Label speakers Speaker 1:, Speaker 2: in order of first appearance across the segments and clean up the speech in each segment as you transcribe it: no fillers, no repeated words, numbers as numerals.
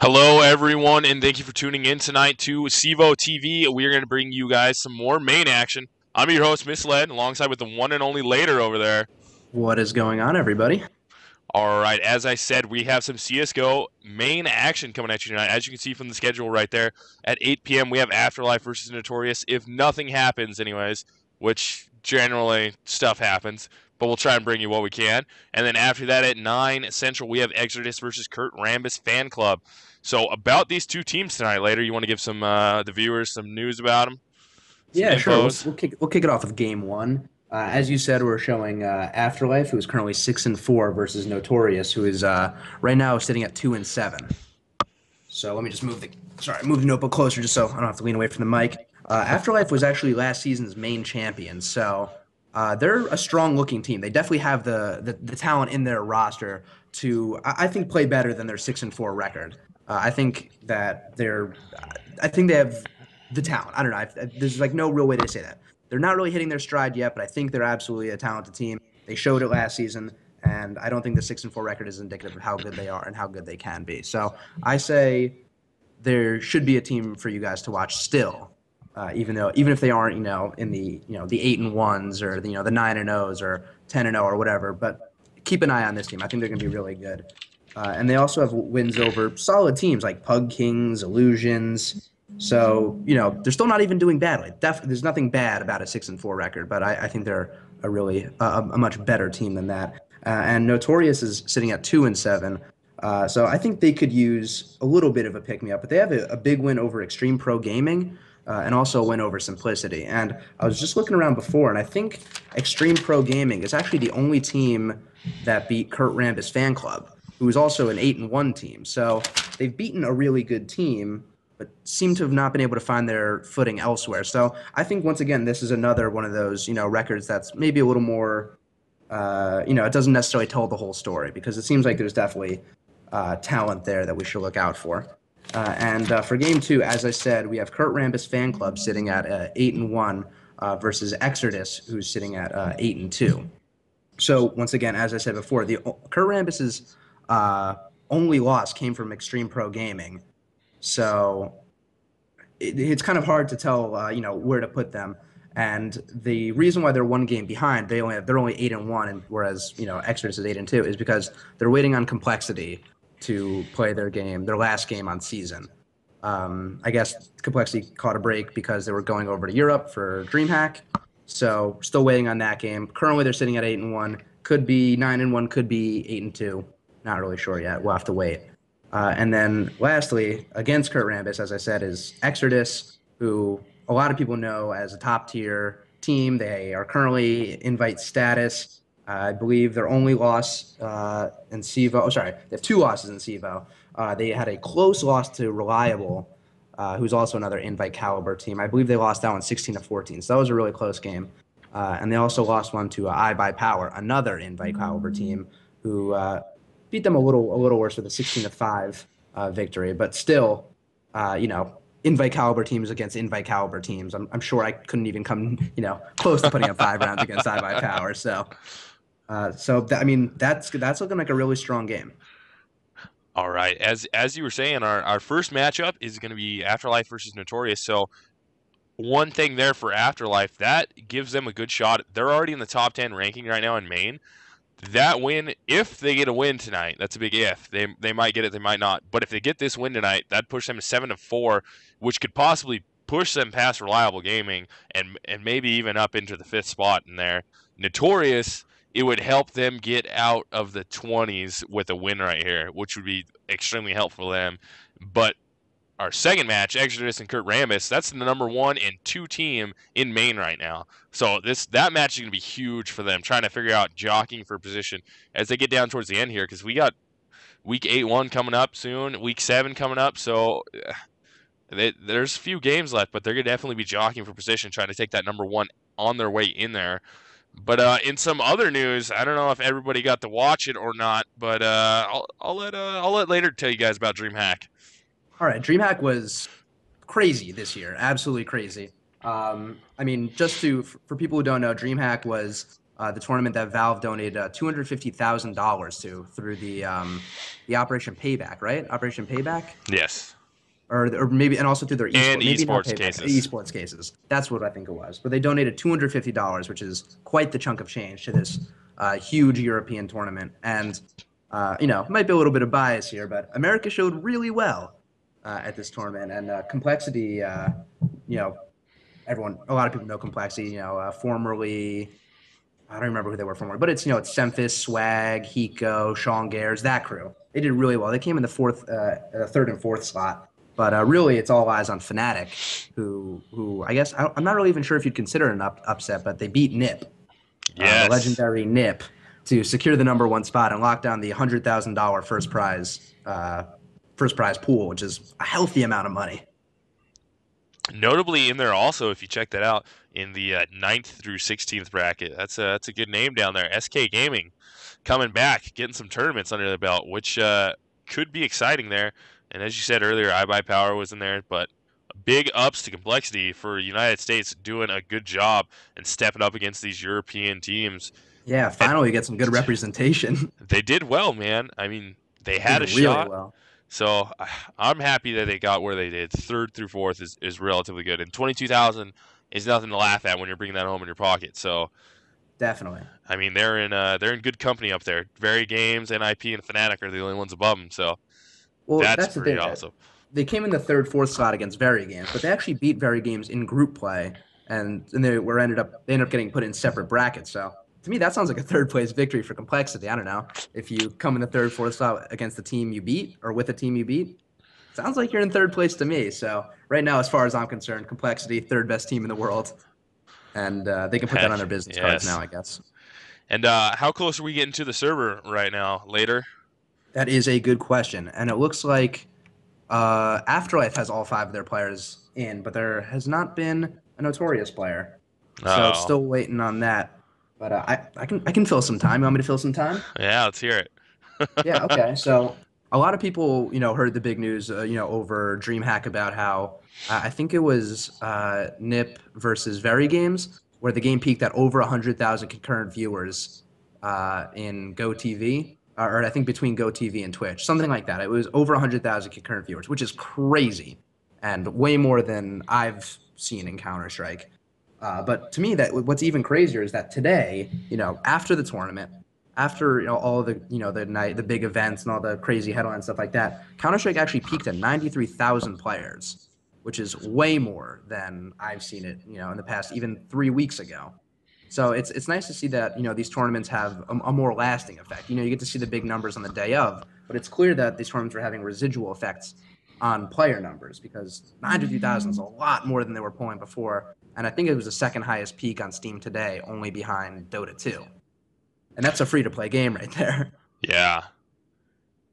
Speaker 1: Hello, everyone, and thank you for tuning in tonight to CEVO TV. We are going to bring you guys some more main action. I'm your host, Misled, alongside with the one and only Later over there.
Speaker 2: What is going on, everybody?
Speaker 1: All right, as I said, we have some CSGO main action coming at you tonight. As you can see from the schedule right there, at 8 p.m., we have Afterlife versus Notorious. If nothing happens, anyways, which generally stuff happens, but we'll try and bring you what we can. And then after that, at 9 Central, we have Exodus versus Kurt Rambis Fan Club. So about these two teams tonight, Later, you want to give some the viewers some news about them, some
Speaker 2: Yeah, sure. We'll,
Speaker 1: infos?
Speaker 2: we'll kick we'll kick it off with game one. As you said, we're showing Afterlife, who is currently 6-4, versus Notorious, who is right now sitting at 2-7. So let me just move the notebook closer, just so I don't have to lean away from the mic. Afterlife was actually last season's main champion, so they're a strong-looking team. They definitely have the talent in their roster to, I think, play better than their 6-4 record. I think that I think they have the talent. I don't know. There's like no real way to say that. They're not really hitting their stride yet, but I think they're absolutely a talented team. They showed it last season, and I don't think the 6-4 record is indicative of how good they are and how good they can be. So I say there should be a team for you guys to watch still, even if they aren't, in the 8-1s or the 9-0s or 10-0 or whatever. But keep an eye on this team. I think they're going to be really good. And they also have wins over solid teams like Pug Kings, Illusions. So they're still not even doing badly. There's nothing bad about a 6-4 record, but I think they're a much better team than that. And Notorious is sitting at 2-7. So I think they could use a little bit of a pick me up, but they have a big win over Extreme Pro Gaming. And also a win over Simplicity. And I was just looking around before, and I think Extreme Pro Gaming is actually the only team that beat Kurt Rambis Fan Club, who is also an 8-1 team. So they've beaten a really good team, but seem to have not been able to find their footing elsewhere. So I think once again, this is another one of those records that's maybe a little more. It doesn't necessarily tell the whole story because it seems like there's definitely talent there that we should look out for. And for game two, as I said, we have Kurt Rambis Fan Club sitting at 8-1 versus Exodus, who's sitting at 8-2. So once again, as I said before, the Kurt Rambis's only loss came from Extreme Pro Gaming. So it's kind of hard to tell, where to put them. And the reason why they're one game behind, they're only 8-1, and whereas Exodus is 8-2, is because they're waiting on Complexity to play their last game on season. I guess Complexity caught a break because they were going over to Europe for DreamHack. So still waiting on that game. Currently, they're sitting at 8-1. Could be 9-1. Could be 8-2. Not really sure yet. We'll have to wait. And then lastly, against Kurt Rambis, as I said, is Exodus, who a lot of people know as a top tier team. They are currently invite status. I believe their only loss in CEVO. Oh, sorry, they have two losses in CEVO. They had a close loss to Reliable, who's also another invite caliber team. I believe they lost that one 16-14. So that was a really close game. And they also lost one to I by Power, another invite caliber team, who beat them a little worse with a 16-5 victory. But still, invite caliber teams against invite caliber teams. I'm sure I couldn't even come close to putting up 5 rounds against I by Power. So. That's looking like a really strong game.
Speaker 1: All right, as you were saying, our first matchup is going to be Afterlife versus Notorious. So one thing there for Afterlife, that gives them a good shot. They're already in the top 10 ranking right now in Maine. That win, if they get a win tonight, that's a big if. They might get it, they might not. But if they get this win tonight, that'd push them to 7-4, which could possibly push them past Reliable Gaming and maybe even up into the 5th spot in there. Notorious, it would help them get out of the 20s with a win right here, which would be extremely helpful for them. But our second match, Exodus and Kurt Rambis, that's the number 1 and 2 team in Maine right now. So that match is going to be huge for them, trying to figure out jockeying for position as they get down towards the end here, because we got week 8-1 coming up soon, week 7 coming up. So there's a few games left, but they're going to definitely be jockeying for position, trying to take that number 1 on their way in there. But in some other news, I don't know if everybody got to watch it or not, but I'll let Later tell you guys about DreamHack.
Speaker 2: All right, DreamHack was crazy this year, absolutely crazy. For people who don't know, DreamHack was the tournament that Valve donated $250,000 to through the Operation Payback, right? Operation Payback,
Speaker 1: Yes.
Speaker 2: or maybe, and also through their
Speaker 1: And
Speaker 2: esport, maybe not
Speaker 1: esports
Speaker 2: Payback,
Speaker 1: cases.
Speaker 2: esports cases. That's what I think it was. But they donated $250, which is quite the chunk of change to this huge European tournament. And might be a little bit of bias here, but America showed really well at this tournament, and Complexity. You know, a lot of people know Complexity. Formerly, I don't remember who they were formerly, but it's Semphis, Swag, Hiko, Sean Gares, that crew. They did really well. They came in the third and fourth slot, but really it's all eyes on Fnatic, who I guess I'm not really even sure if you'd consider an upset, but they beat Nip, the
Speaker 1: Yes.
Speaker 2: legendary Nip, to secure the number one spot and lock down the $100,000 first prize pool, which is a healthy amount of money.
Speaker 1: Notably in there also, if you check that out, in the 9th through 16th bracket, that's a good name down there. SK Gaming coming back, getting some tournaments under the belt, which could be exciting there. And as you said earlier, iBuyPower was in there, but big ups to Complexity for United States doing a good job and stepping up against these European teams.
Speaker 2: Yeah,
Speaker 1: And
Speaker 2: finally get some good representation.
Speaker 1: they did well, man. I mean, they
Speaker 2: Did
Speaker 1: had a
Speaker 2: really
Speaker 1: shot.
Speaker 2: well.
Speaker 1: So I'm happy that they got where they did. Third through fourth is relatively good, and 22,000 is nothing to laugh at when you're bringing that home in your pocket. So
Speaker 2: Definitely.
Speaker 1: I mean they're in good company up there. Very Games, NIP, and Fnatic are the only ones above them. So
Speaker 2: Well,
Speaker 1: that's
Speaker 2: that's the
Speaker 1: pretty
Speaker 2: thing.
Speaker 1: awesome.
Speaker 2: They came in the third, fourth slot against Very Games, but they actually beat Very Games in group play, and they ended up getting put in separate brackets. So to me, that sounds like a third place victory for Complexity. I don't know if you come in the third, fourth slot against the team you beat or with a team you beat. Sounds like you're in third place to me. So right now, as far as I'm concerned, Complexity, third best team in the world, and they can put that on
Speaker 1: Heck
Speaker 2: their business cards now,
Speaker 1: yes.
Speaker 2: I guess.
Speaker 1: And how close are we getting to the server right now? Later?
Speaker 2: That is a good question, and it looks like Afterlife has all five of their players in, but there has not been a Notorious player, so it's
Speaker 1: Oh,
Speaker 2: still waiting on that. But I can fill some time. You want me to fill some time?
Speaker 1: yeah. Let's hear it.
Speaker 2: Yeah. Okay. So a lot of people, heard the big news, over DreamHack about how I think it was Nip versus Very Games, where the game peaked at over 100,000 concurrent viewers in GoTV, or I think between GoTV and Twitch, something like that. It was over 100,000 concurrent viewers, which is crazy and way more than I've seen in Counter Strike. But to me, that what's even crazier is that today, after the tournament, after all the the big events and all the crazy headlines stuff like that, Counter Strike actually peaked at 93,000 players, which is way more than I've seen it in the past, even 3 weeks ago. So it's nice to see that these tournaments have a more lasting effect. You get to see the big numbers on the day of, but it's clear that these tournaments are having residual effects on player numbers because 93,000 is a lot more than they were pulling before, and I think it was the second highest peak on Steam today, only behind Dota 2, and that's a free to play game right there.
Speaker 1: Yeah.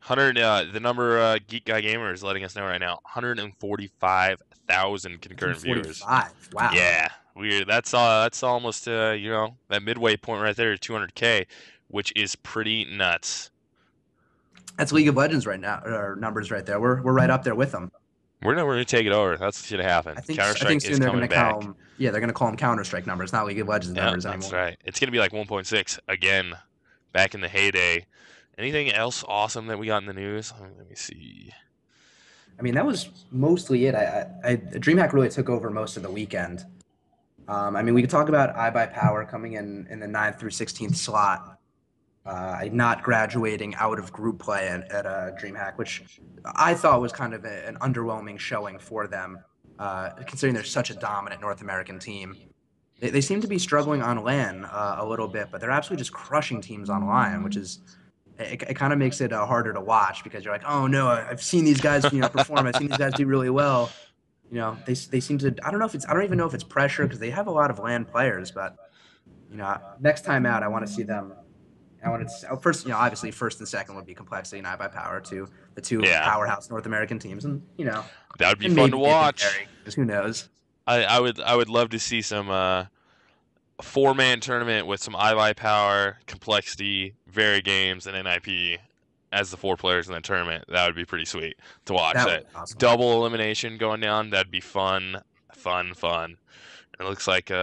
Speaker 1: 100. The number Geek Guy Gamer is letting us know right now. 145,000 concurrent viewers.
Speaker 2: 145. Wow.
Speaker 1: Yeah, weird. That's almost that midway point right there, 200K, which is pretty nuts.
Speaker 2: That's League of Legends right now, or numbers right there. We're right up there with them.
Speaker 1: We're gonna take it over. That's what's gonna happen. Counter
Speaker 2: I think
Speaker 1: Strike is
Speaker 2: soon they're going
Speaker 1: coming
Speaker 2: to call
Speaker 1: back.
Speaker 2: them. Yeah, they're going to call them Counter Strike numbers, not League of Legends
Speaker 1: Yeah,
Speaker 2: numbers
Speaker 1: that's
Speaker 2: anymore.
Speaker 1: right. It's gonna be like 1.6 again, back in the heyday. Anything else awesome that we got in the news? Let me see.
Speaker 2: I mean, that was mostly it. DreamHack really took over most of the weekend. I mean, we could talk about iBuyPower coming in the 9th through 16th slot, not graduating out of group play at DreamHack, which I thought was kind of an underwhelming showing for them, considering they're such a dominant North American team. They seem to be struggling on LAN a little bit, but they're absolutely just crushing teams on LAN, which is it kind of makes it harder to watch because you're like, oh no, I've seen these guys perform. I've seen these guys do really well. They seem to. I don't even know if it's pressure because they have a lot of LAN players, but next time out, I want to see them. I want to first, obviously first and second would be Complexity and iBuyPower, the two
Speaker 1: Yeah,
Speaker 2: powerhouse North American teams, and
Speaker 1: that would be
Speaker 2: and
Speaker 1: fun to
Speaker 2: maybe Nip and
Speaker 1: watch.
Speaker 2: Gary, because who knows?
Speaker 1: I would love to see some four-man tournament with some iBuyPower, Complexity, Very Games, and NIP as the four players in the tournament. That would be pretty sweet to watch.
Speaker 2: That would
Speaker 1: That
Speaker 2: be awesome.
Speaker 1: double elimination going down. That'd be fun, fun, fun. It looks like we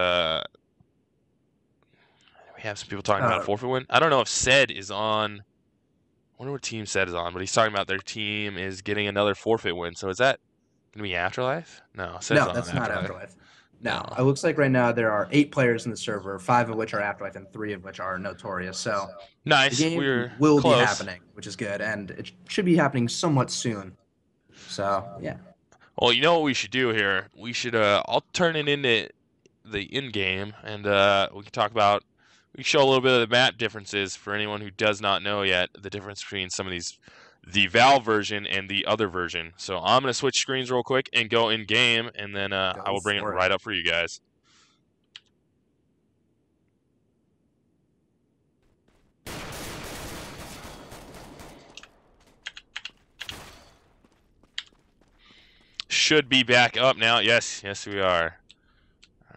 Speaker 1: have some people talking about a
Speaker 2: Uh,
Speaker 1: forfeit win. I don't know if Said is on. I wonder what team Said is on, but he's talking about their team is getting another forfeit win. So is that going to be Afterlife? No, Said's
Speaker 2: no,
Speaker 1: not on
Speaker 2: that's not
Speaker 1: Afterlife.
Speaker 2: Afterlife.
Speaker 1: No.
Speaker 2: No, it looks like right now there are 8 players in the server, 5 of which are Afterlife and 3 of which are Notorious. So the
Speaker 1: Nice.
Speaker 2: game
Speaker 1: We're
Speaker 2: will be
Speaker 1: close.
Speaker 2: happening, which is good, and it should be happening somewhat soon. So yeah,
Speaker 1: Well, you know what we should do here? We should I'll turn it into the in-game, and we can talk about. We can show a little bit of the map differences for anyone who does not know yet the difference between some of these, the Valve version and the other version. So I'm gonna switch screens real quick and go in-game, and then I
Speaker 2: go
Speaker 1: will bring it
Speaker 2: for it.
Speaker 1: right up for you guys. Should be back up now. Yes, yes we are.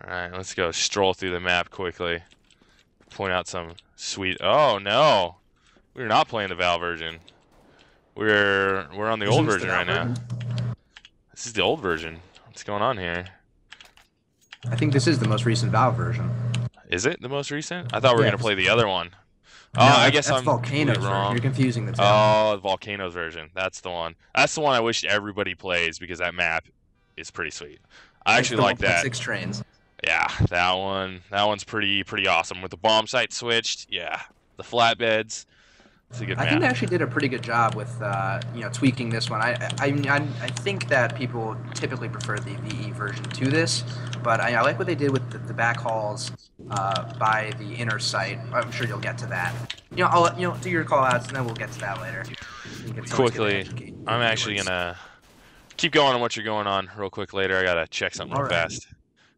Speaker 1: All right, let's go stroll through the map quickly. Point out some sweet. Oh no, we're not playing the Valve version. We're on the old
Speaker 2: Isn't this the
Speaker 1: version right
Speaker 2: Valve
Speaker 1: now.
Speaker 2: version?
Speaker 1: This is the old version. What's going on here?
Speaker 2: I think this is the most recent Valve version.
Speaker 1: Is it the most recent? I thought we were
Speaker 2: Yeah,
Speaker 1: gonna play the other one. Oh,
Speaker 2: no,
Speaker 1: I
Speaker 2: that's,
Speaker 1: guess
Speaker 2: that's
Speaker 1: I'm completely
Speaker 2: Volcano's version. You're
Speaker 1: wrong.
Speaker 2: confusing the two.
Speaker 1: Oh, the Volcanoes version. That's the one. That's the one I wish everybody plays because that map is pretty sweet. I
Speaker 2: It's
Speaker 1: actually
Speaker 2: the
Speaker 1: like that.
Speaker 2: 1.6 trains.
Speaker 1: Yeah, that one. That one's pretty awesome with the bomb site switched. Yeah, the flatbeds. It's a good
Speaker 2: I think they
Speaker 1: map.
Speaker 2: actually did a pretty good job with tweaking this one. I think that people typically prefer the VE version to this, but I like what they did with the back hauls by the inner site. I'm sure you'll get to that. I'll do your call outs and then we'll get to that later. It's always good to
Speaker 1: Quickly,
Speaker 2: educate
Speaker 1: I'm
Speaker 2: your
Speaker 1: actually
Speaker 2: viewers.
Speaker 1: gonna keep going on what you're going on real quick later. I gotta check something
Speaker 2: All
Speaker 1: real
Speaker 2: right.
Speaker 1: fast.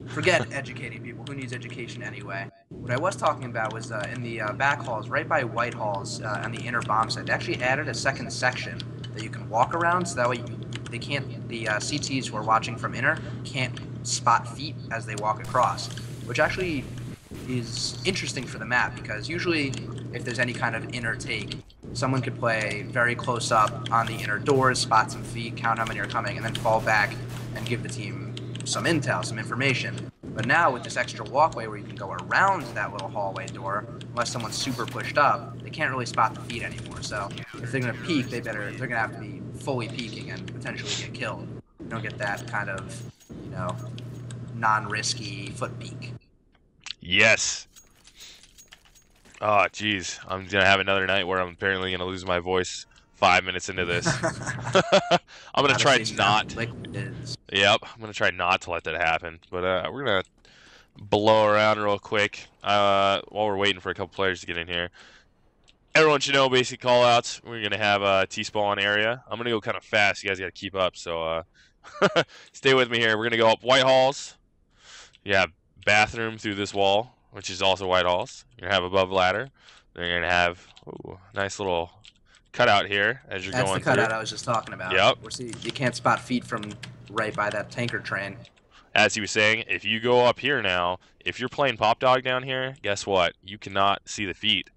Speaker 2: Forget educating people. Who needs education anyway? What I was talking about was in the back halls, right by White Halls on the inner bomb site. They actually added a second section that you can walk around, so that way they can't. The CTs who are watching from inner can't spot feet as they walk across, which actually is interesting for the map because usually if there's any kind of inner take, someone could play very close up on the inner doors, spot some feet, count how many are coming, and then fall back and give the team some intel, some information. But now with this extra walkway where you can go around that little hallway door, unless someone's super pushed up, they can't really spot the feet anymore. So if they're gonna peek, they're gonna have to be fully peeking and potentially get killed. You don't get that kind of, non-risky foot peek.
Speaker 1: Yes. Oh, geez. I'm gonna have another night where I'm apparently gonna lose my voice 5 minutes into this. I'm gonna try not. Yep, I'm gonna try not to let that happen. But we're gonna blow around real quick while we're waiting for a couple players to get in here. Everyone should know basic callouts. We're gonna have a T-spawn area. I'm gonna go kind of fast. You guys gotta keep up. So stay with me here. We're gonna go up White Halls. You have bathroom through this wall, which is also White Halls. You're gonna have above ladder. Then you're gonna have nice little cutout here as you're
Speaker 2: That's
Speaker 1: going
Speaker 2: the cutout
Speaker 1: through.
Speaker 2: I was just talking about.
Speaker 1: Yep.
Speaker 2: See, you can't spot feet from right by that tanker train.
Speaker 1: As he was saying, if you go up here now, if you're playing Pop Dog down here, guess what? You cannot see the feet.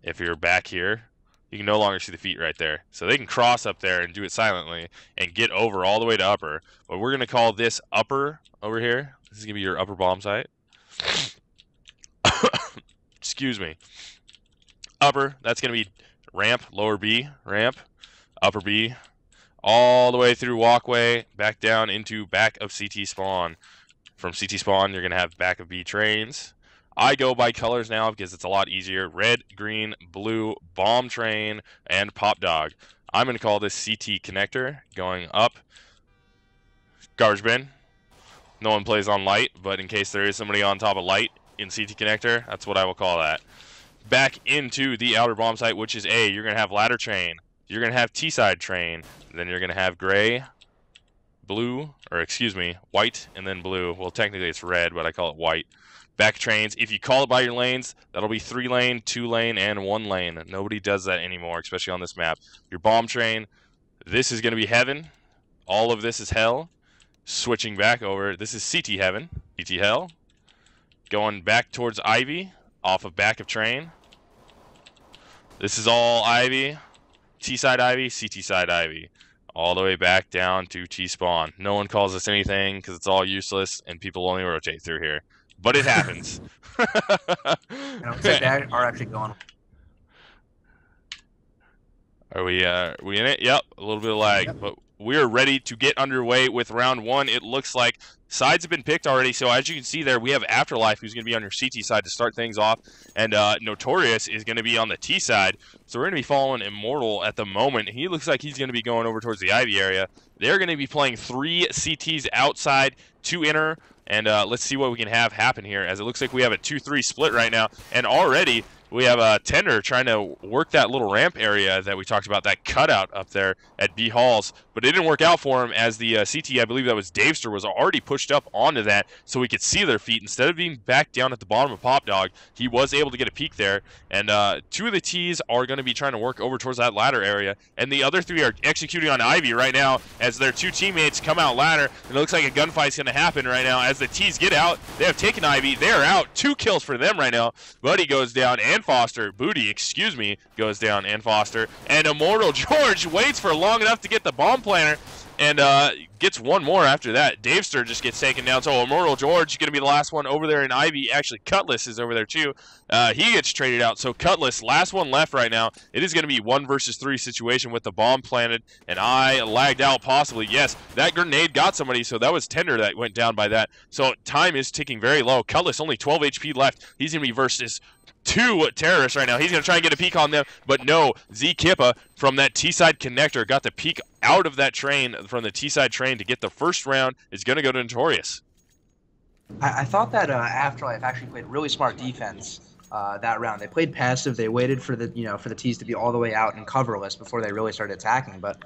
Speaker 1: If you're back here, you can no longer see the feet right there. So they can cross up there and do it silently and get over all the way to upper. But we're going to call this upper over here. This is going to be your upper bomb site. Excuse me. Upper, that's going to be ramp, lower B, ramp, upper B, all the way through walkway, back down into back of CT spawn. From CT spawn, you're going to have back of B trains. I go by colors now because it's a lot easier. Red, green, blue, bomb train, and pop dog. I'm going to call this CT connector going up. Garbage bin. No one plays on light, but in case there is somebody on top of light in CT connector, that's what I will call that. Back into the outer bomb site, which is A. You're going to have ladder train. You're going to have T-side train. Then you're going to have gray, blue, or excuse me, white, and then blue. Well, technically it's red, but I call it white. Back trains. If you call it by your lanes, that'll be 3-lane, 2-lane, and 1-lane. Nobody does that anymore, especially on this map. Your bomb train, this is going to be heaven. All of this is hell. Switching back over, this is CT heaven, CT hell. Going back towards Ivy, off of back of train. This is all Ivy, T-side Ivy, CT side Ivy. All the way back down to T-spawn. No one calls this anything because it's all useless and people only rotate through here. but it happens.
Speaker 2: And it looks like they are actually going.
Speaker 1: Are we in it? Yep, a little bit of lag,
Speaker 2: Yep.
Speaker 1: but we're ready to get underway with round one. It looks like sides have been picked already, so as you can see there, we have Afterlife, who's going to be on your CT side to start things off, and Notorious is going to be on the T side. So we're going to be following Immortal at the moment. He looks like he's going to be going over towards the Ivy area. They're going to be playing 3 CTs outside, 2 inner, and let's see what we can have happen here, as it looks like we have a 2-3 split right now, and already we have a Tender trying to work that little ramp area that we talked about, that cutout up there at B Halls, but it didn't work out for him as the CT, I believe that was Davester, was already pushed up onto that so we could see their feet. Instead of being back down at the bottom of Pop Dog, he was able to get a peek there, and 2 of the Ts are going to be trying to work over towards that ladder area, and the other 3 are executing on Ivy right now as their 2 teammates come out ladder, and it looks like a gunfight's going to happen right now as the Ts get out. They have taken Ivy. They're out. 2 kills for them right now. Buddy goes down, and Booty, excuse me, goes down, and Foster. And Immortal George waits for long enough to get the bomb planter and gets one more after that. Davester just gets taken down. So Immortal George is going to be the last one over there in Ivy. Actually, Cutlass is over there too. He gets traded out. So Cutlass, last one left right now. It is going to be 1 versus 3 situation with the bomb planted. And I lagged out possibly. Yes, that grenade got somebody. So that was Tender that went down by that. So time is ticking very low. Cutlass only 12 HP left. He's going to be versus 2 terrorists right now. He's going to try and get a peek on them, but no. Z-Kippa from that T-side connector got the peek out of that train, from the T-side train, to get the first round. Is going to go to Notorious.
Speaker 2: I thought that Afterlife actually played really smart defense that round. They played passive. They waited for the for the T's to be all the way out and coverless before they really started attacking. But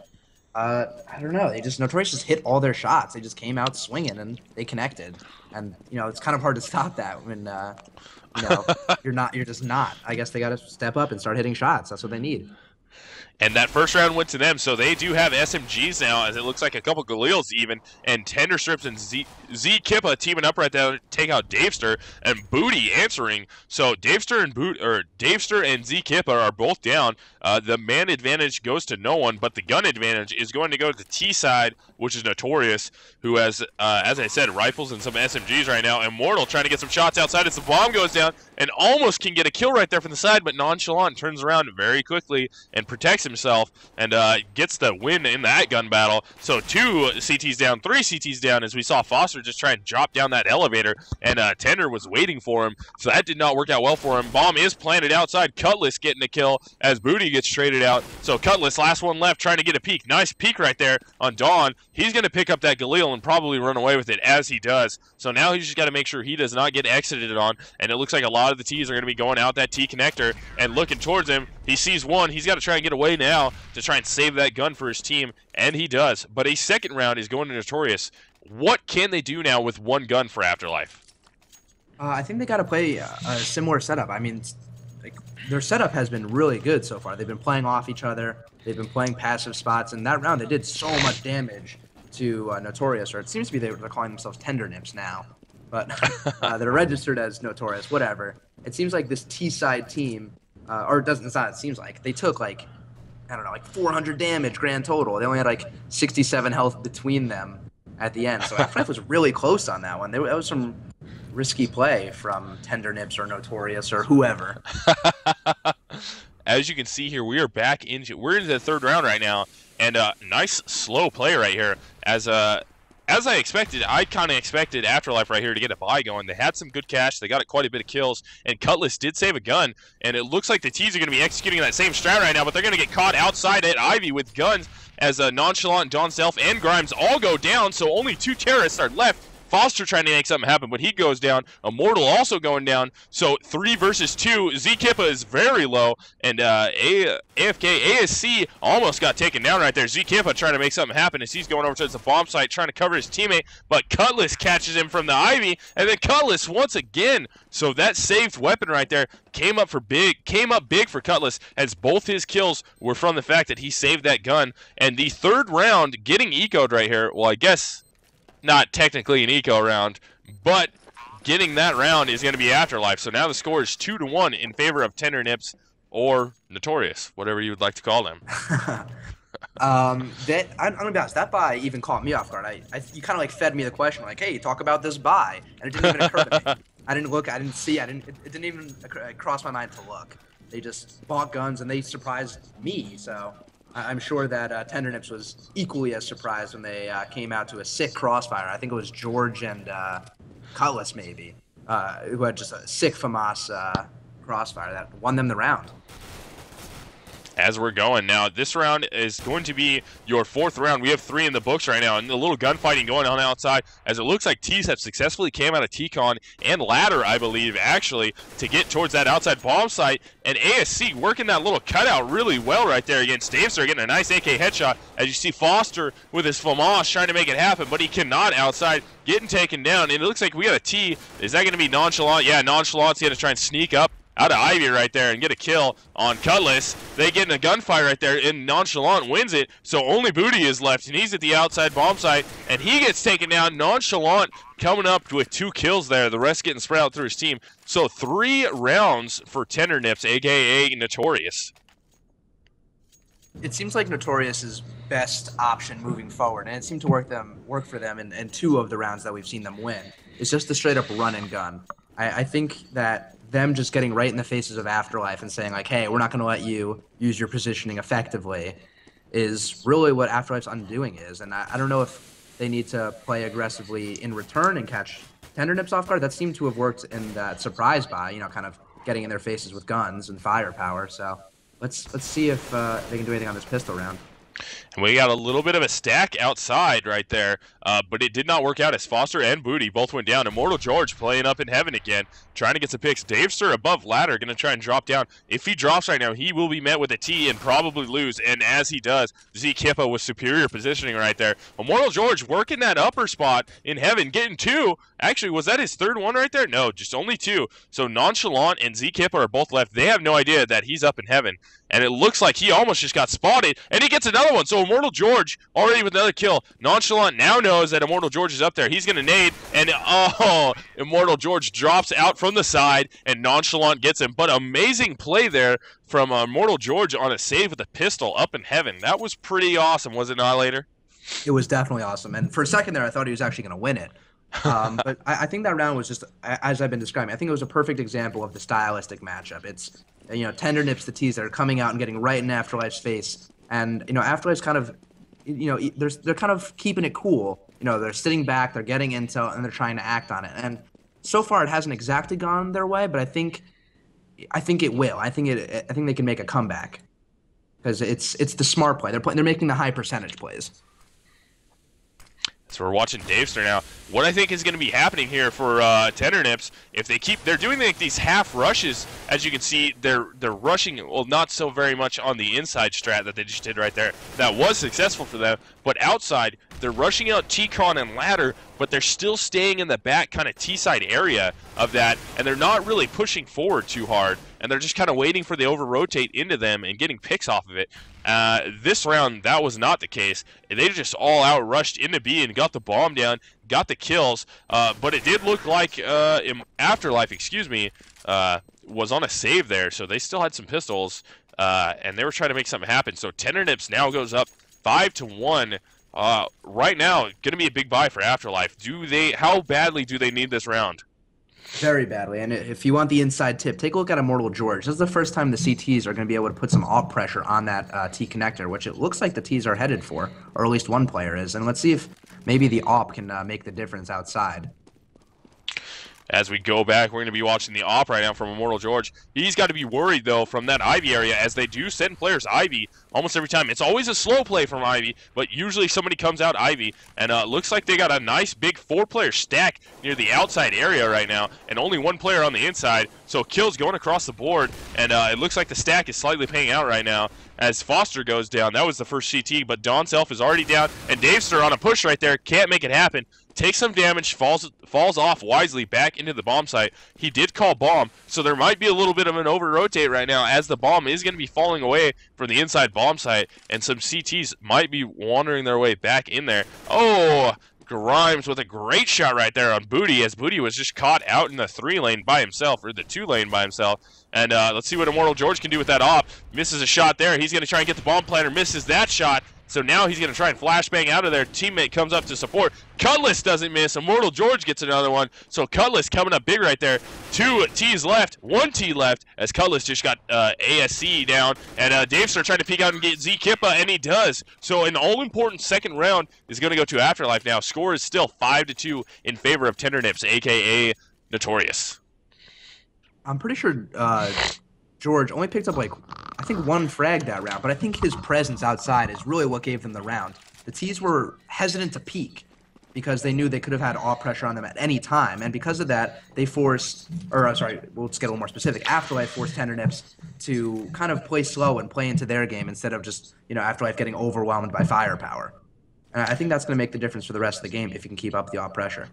Speaker 2: I don't know. Notorious just hit all their shots. They just came out swinging and they connected. And it's kind of hard to stop that when you're just not. I guess they got to step up and start hitting shots. That's what they need.
Speaker 1: And that first round went to them, so they do have SMGs now, as it looks like a couple Galils even, and Tender Strips and Z-Kippa teaming up right there to take out Davester, and Booty answering. So Davester and Z-Kippa are both down. The man advantage goes to no one, but the gun advantage is going to go to the T side, which is Notorious, who has, as I said, rifles and some SMGs right now. Immortal trying to get some shots outside as the bomb goes down, and almost can get a kill right there from the side, but Nonchalant turns around very quickly and protects himself and gets the win in that gun battle. So 2 CTs down, 3 CTs down, as we saw Foster just try and drop down that elevator, and Tender was waiting for him, so that did not work out well for him. Bomb is planted outside. Cutlass getting a kill as Booty gets traded out. So Cutlass, last one left, trying to get a peek. Nice peek right there on Dawn. He's going to pick up that Galil and probably run away with it, as he does. So now he's just got to make sure he does not get exited on, and it looks like a lot of the T's are going to be going out that T connector and looking towards him. He sees one. He's got to try and get away now to try and save that gun for his team, and he does. But a second round is going to Notorious. What can they do now with 1 gun for Afterlife?
Speaker 2: I think they got to play a similar setup. I mean, their setup has been really good so far. They've been playing off each other. They've been playing passive spots, and that round they did so much damage to Notorious, or it seems to be they're calling themselves Tender Nips now, but they're registered as Notorious, whatever. It seems like this T-side team, or it doesn't, it's not, it seems like, they took like, I don't know, like 400 damage grand total. They only had like 67 health between them at the end, so Afterlife was really close on that one. That was some risky play from Tender Nips or Notorious or whoever.
Speaker 1: As you can see here, we're into the 3rd round right now, and nice slow play right here. As I expected, I kind of expected Afterlife right here to get a buy going. They had some good cash. They got quite a bit of kills, and Cutlass did save a gun, and it looks like the T's are going to be executing that same strat right now, but they're going to get caught outside at Ivy with guns as Nonchalant, Don Self, and Grimes all go down, so only 2 terrorists are left. Foster trying to make something happen, but he goes down. Immortal also going down. So 3 versus 2. Z-Kippa is very low, and AFK ASC almost got taken down right there. Z-Kippa trying to make something happen as he's going over towards the bomb site, trying to cover his teammate, but Cutlass catches him from the Ivy, and then Cutlass once again. So that saved weapon right there came up big for Cutlass, as both his kills were from the fact that he saved that gun. And the 3rd round getting ecoed right here. Well, I guess not technically an eco round, but getting that round is going to be Afterlife. So now the score is 2-1 in favor of Tender Nips or Notorious, whatever you would like to call them.
Speaker 2: I'm gonna be honest, that buy even caught me off guard. You kind of like fed me the question, like, hey, talk about this buy, and it didn't even occur to me. I didn't look. I didn't see. It didn't even cross my mind to look. They just bought guns and they surprised me. So I'm sure that Tendernips was equally as surprised when they came out to a sick crossfire. I think it was George and Cutlass maybe, who had just a sick FAMAS crossfire that won them the round.
Speaker 1: As we're going now, this round is going to be your 4th round. We have 3 in the books right now, and a little gunfighting going on outside, as it looks like T's have successfully came out of T-Con and ladder, I believe, actually, to get towards that outside bomb site, and ASC working that little cutout really well right there against Davester, getting a nice AK headshot, as you see Foster with his FAMAS trying to make it happen, but he cannot outside, getting taken down, and it looks like we got a T. Is that going to be Nonchalant? Yeah, Nonchalant's going to try and sneak up out of Ivy right there and get a kill on Cutlass. They get in a gunfight right there, and Nonchalant wins it, so only Booty is left, and he's at the outside bomb site, and he gets taken down. Nonchalant coming up with 2 kills there, the rest getting spread out through his team. So 3 rounds for Tendernips, a.k.a. Notorious.
Speaker 2: It seems like Notorious's best option moving forward, and it seemed to work for them in 2 of the rounds that we've seen them win. It's just the straight-up run and gun. I think that them just getting right in the faces of Afterlife and saying, like, hey, we're not going to let you use your positioning effectively is really what Afterlife's undoing is. And I don't know if they need to play aggressively in return and catch Tendernips off guard. That seemed to have worked in that surprise buy, kind of getting in their faces with guns and firepower. So let's see if they can do anything on this pistol round.
Speaker 1: And we got a little bit of a stack outside right there, but it did not work out as Foster and Booty both went down. Immortal George playing up in heaven again, trying to get some picks. Davester above ladder, going to try and drop down. If he drops right now, he will be met with a T and probably lose. And as he does, Z-Kippo with superior positioning right there. Immortal George working that upper spot in heaven, getting 2. Actually, was that his 3rd one right there? No, just only 2. So Nonchalant and Z-Kippo are both left. They have no idea that he's up in heaven. And it looks like he almost just got spotted, and he gets another one. So Immortal George already with another kill. Nonchalant now knows that Immortal George is up there. He's going to nade, and Immortal George drops out from the side, and Nonchalant gets him. But amazing play there from Immortal George on a save with a pistol up in heaven. That was pretty awesome, was it not, later?
Speaker 2: It was definitely awesome. And for a second there, I thought he was actually going to win it. But I think that round was just, as I've been describing, I think it was a perfect example of the stylistic matchup. It's, Tendernips, the T's that are coming out and getting right in Afterlife's face. And, Afterlife's kind of, they're kind of keeping it cool. They're sitting back, they're getting intel, and they're trying to act on it. And so far, it hasn't exactly gone their way, but I think it will. I think they can make a comeback because it's the smart play. They're making the high percentage plays.
Speaker 1: So we're watching Davester now. What I think is going to be happening here for Tendernips, if they're doing these half rushes, as you can see, they're rushing, well, not so very much on the inside strat that they just did right there. That was successful for them, but outside, they're rushing out T-Con and ladder, but they're still staying in the back kind of T-side area of that, and they're not really pushing forward too hard, and they're just kind of waiting for the over-rotate into them and getting picks off of it. This round, that was not the case. They just all out rushed into B and got the bomb down, got the kills, but it did look like Afterlife, was on a save there, so they still had some pistols, and they were trying to make something happen. So Tendernips now goes up 5-1. Right now, going to be a big buy for Afterlife. How badly do they need this round?
Speaker 2: Very badly. And if you want the inside tip, take a look at Immortal George. This is the first time the CTs are going to be able to put some AWP pressure on that T connector, which it looks like the Ts are headed for, or at least one player is. And let's see if maybe the AWP can make the difference outside.
Speaker 1: As we go back, we're going to be watching the AWP right now from Immortal George. He's got to be worried, though, from that Ivy area, as they do send players Ivy almost every time. It's always a slow play from Ivy, but usually somebody comes out Ivy, and it looks like they got a nice big 4-player stack near the outside area right now, and only 1 player on the inside, so kills going across the board, and it looks like the stack is slightly paying out right now as Foster goes down. That was the first CT, but Don Self is already down, and Davester on a push right there, can't make it happen. Takes some damage, falls off wisely back into the bomb site. He did call bomb, so there might be a little bit of an over-rotate right now, as the bomb is going to be falling away from the inside bomb site, and some CTs might be wandering their way back in there. Oh, Grimes with a great shot right there on Booty, as Booty was just caught out in the 3-lane by himself, or the 2-lane by himself. And let's see what Immortal George can do with that AWP. Misses a shot there. He's going to try and get the bomb planter, misses that shot. So now he's going to try and flashbang out of there. Teammate comes up to support. Cutlass doesn't miss. Immortal George gets another one. So Cutlass coming up big right there. 2 T's left, 1 T left, as Cutlass just got ASC down. And Davester trying to peek out and get Z Kippa, and he does. So an all-important second round is going to go to Afterlife now. Score is still 5-2 in favor of Tendernips, a.k.a. Notorious.
Speaker 2: I'm pretty sure George only picked up, like, I think 1 frag that round, but I think his presence outside is really what gave them the round. The T's were hesitant to peek because they knew they could have had all pressure on them at any time, and because of that, they forced, or sorry, let's get a little more specific. Afterlife forced Tendernips to kind of play slow and play into their game instead of just, you know, Afterlife getting overwhelmed by firepower. And I think that's going to make the difference for the rest of the game if you can keep up the off pressure.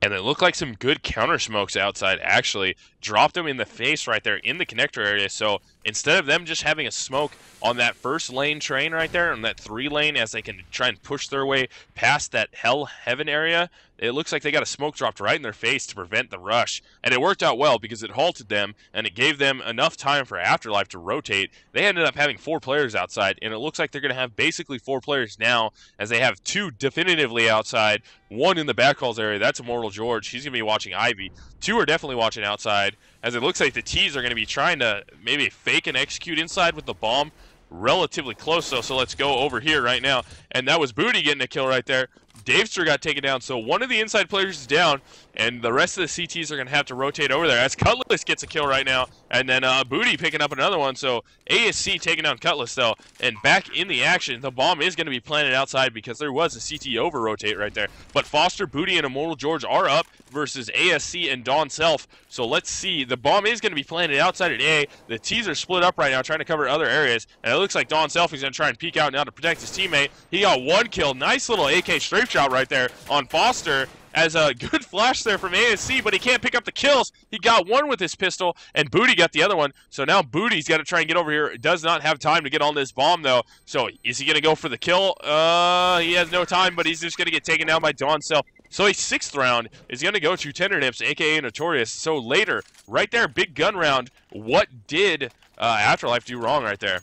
Speaker 1: And it looked like some good counter smokes outside, actually. Dropped them in the face right there in the connector area. So instead of them just having a smoke on that first lane train right there, on that 3 lane, as they can try and push their way past that hell heaven area, it looks like they got a smoke dropped right in their face to prevent the rush. And it worked out well because it halted them and it gave them enough time for Afterlife to rotate. They ended up having 4 players outside, and it looks like they're going to have basically 4 players now, as they have 2 definitively outside, 1 in the backhalls area. That's Immortal George. He's going to be watching Ivy. 2 are definitely watching outside, as it looks like the T's are going to be trying to maybe fake and execute inside with the bomb. Relatively close, though, so let's go over here right now. And that was Booty getting a kill right there. Davester got taken down, so one of the inside players is down, and the rest of the CTs are going to have to rotate over there, as Cutlass gets a kill right now, and then Booty picking up another one. So ASC taking down Cutlass, though, and back in the action. The bomb is going to be planted outside because there was a CT over-rotate right there. But Foster, Booty, and Immortal George are up versus ASC and Dawn Self. So let's see. The bomb is going to be planted outside at A. The T's are split up right now, trying to cover other areas, and it looks like Dawn Self is going to try and peek out now to protect his teammate. He got 1 kill. Nice little AK strafe shot right there on Foster, as a good flash there from ASC, but he can't pick up the kills. He got 1 with his pistol, and Booty got the other one. So now Booty's got to try and get over here. Does not have time to get on this bomb, though. So is he going to go for the kill? He has no time, but he's just going to get taken down by Dawn Self. So a 6th round is going to go to Tendernips, a.k.a. Notorious. So later, right there, big gun round. What did Afterlife do wrong right there?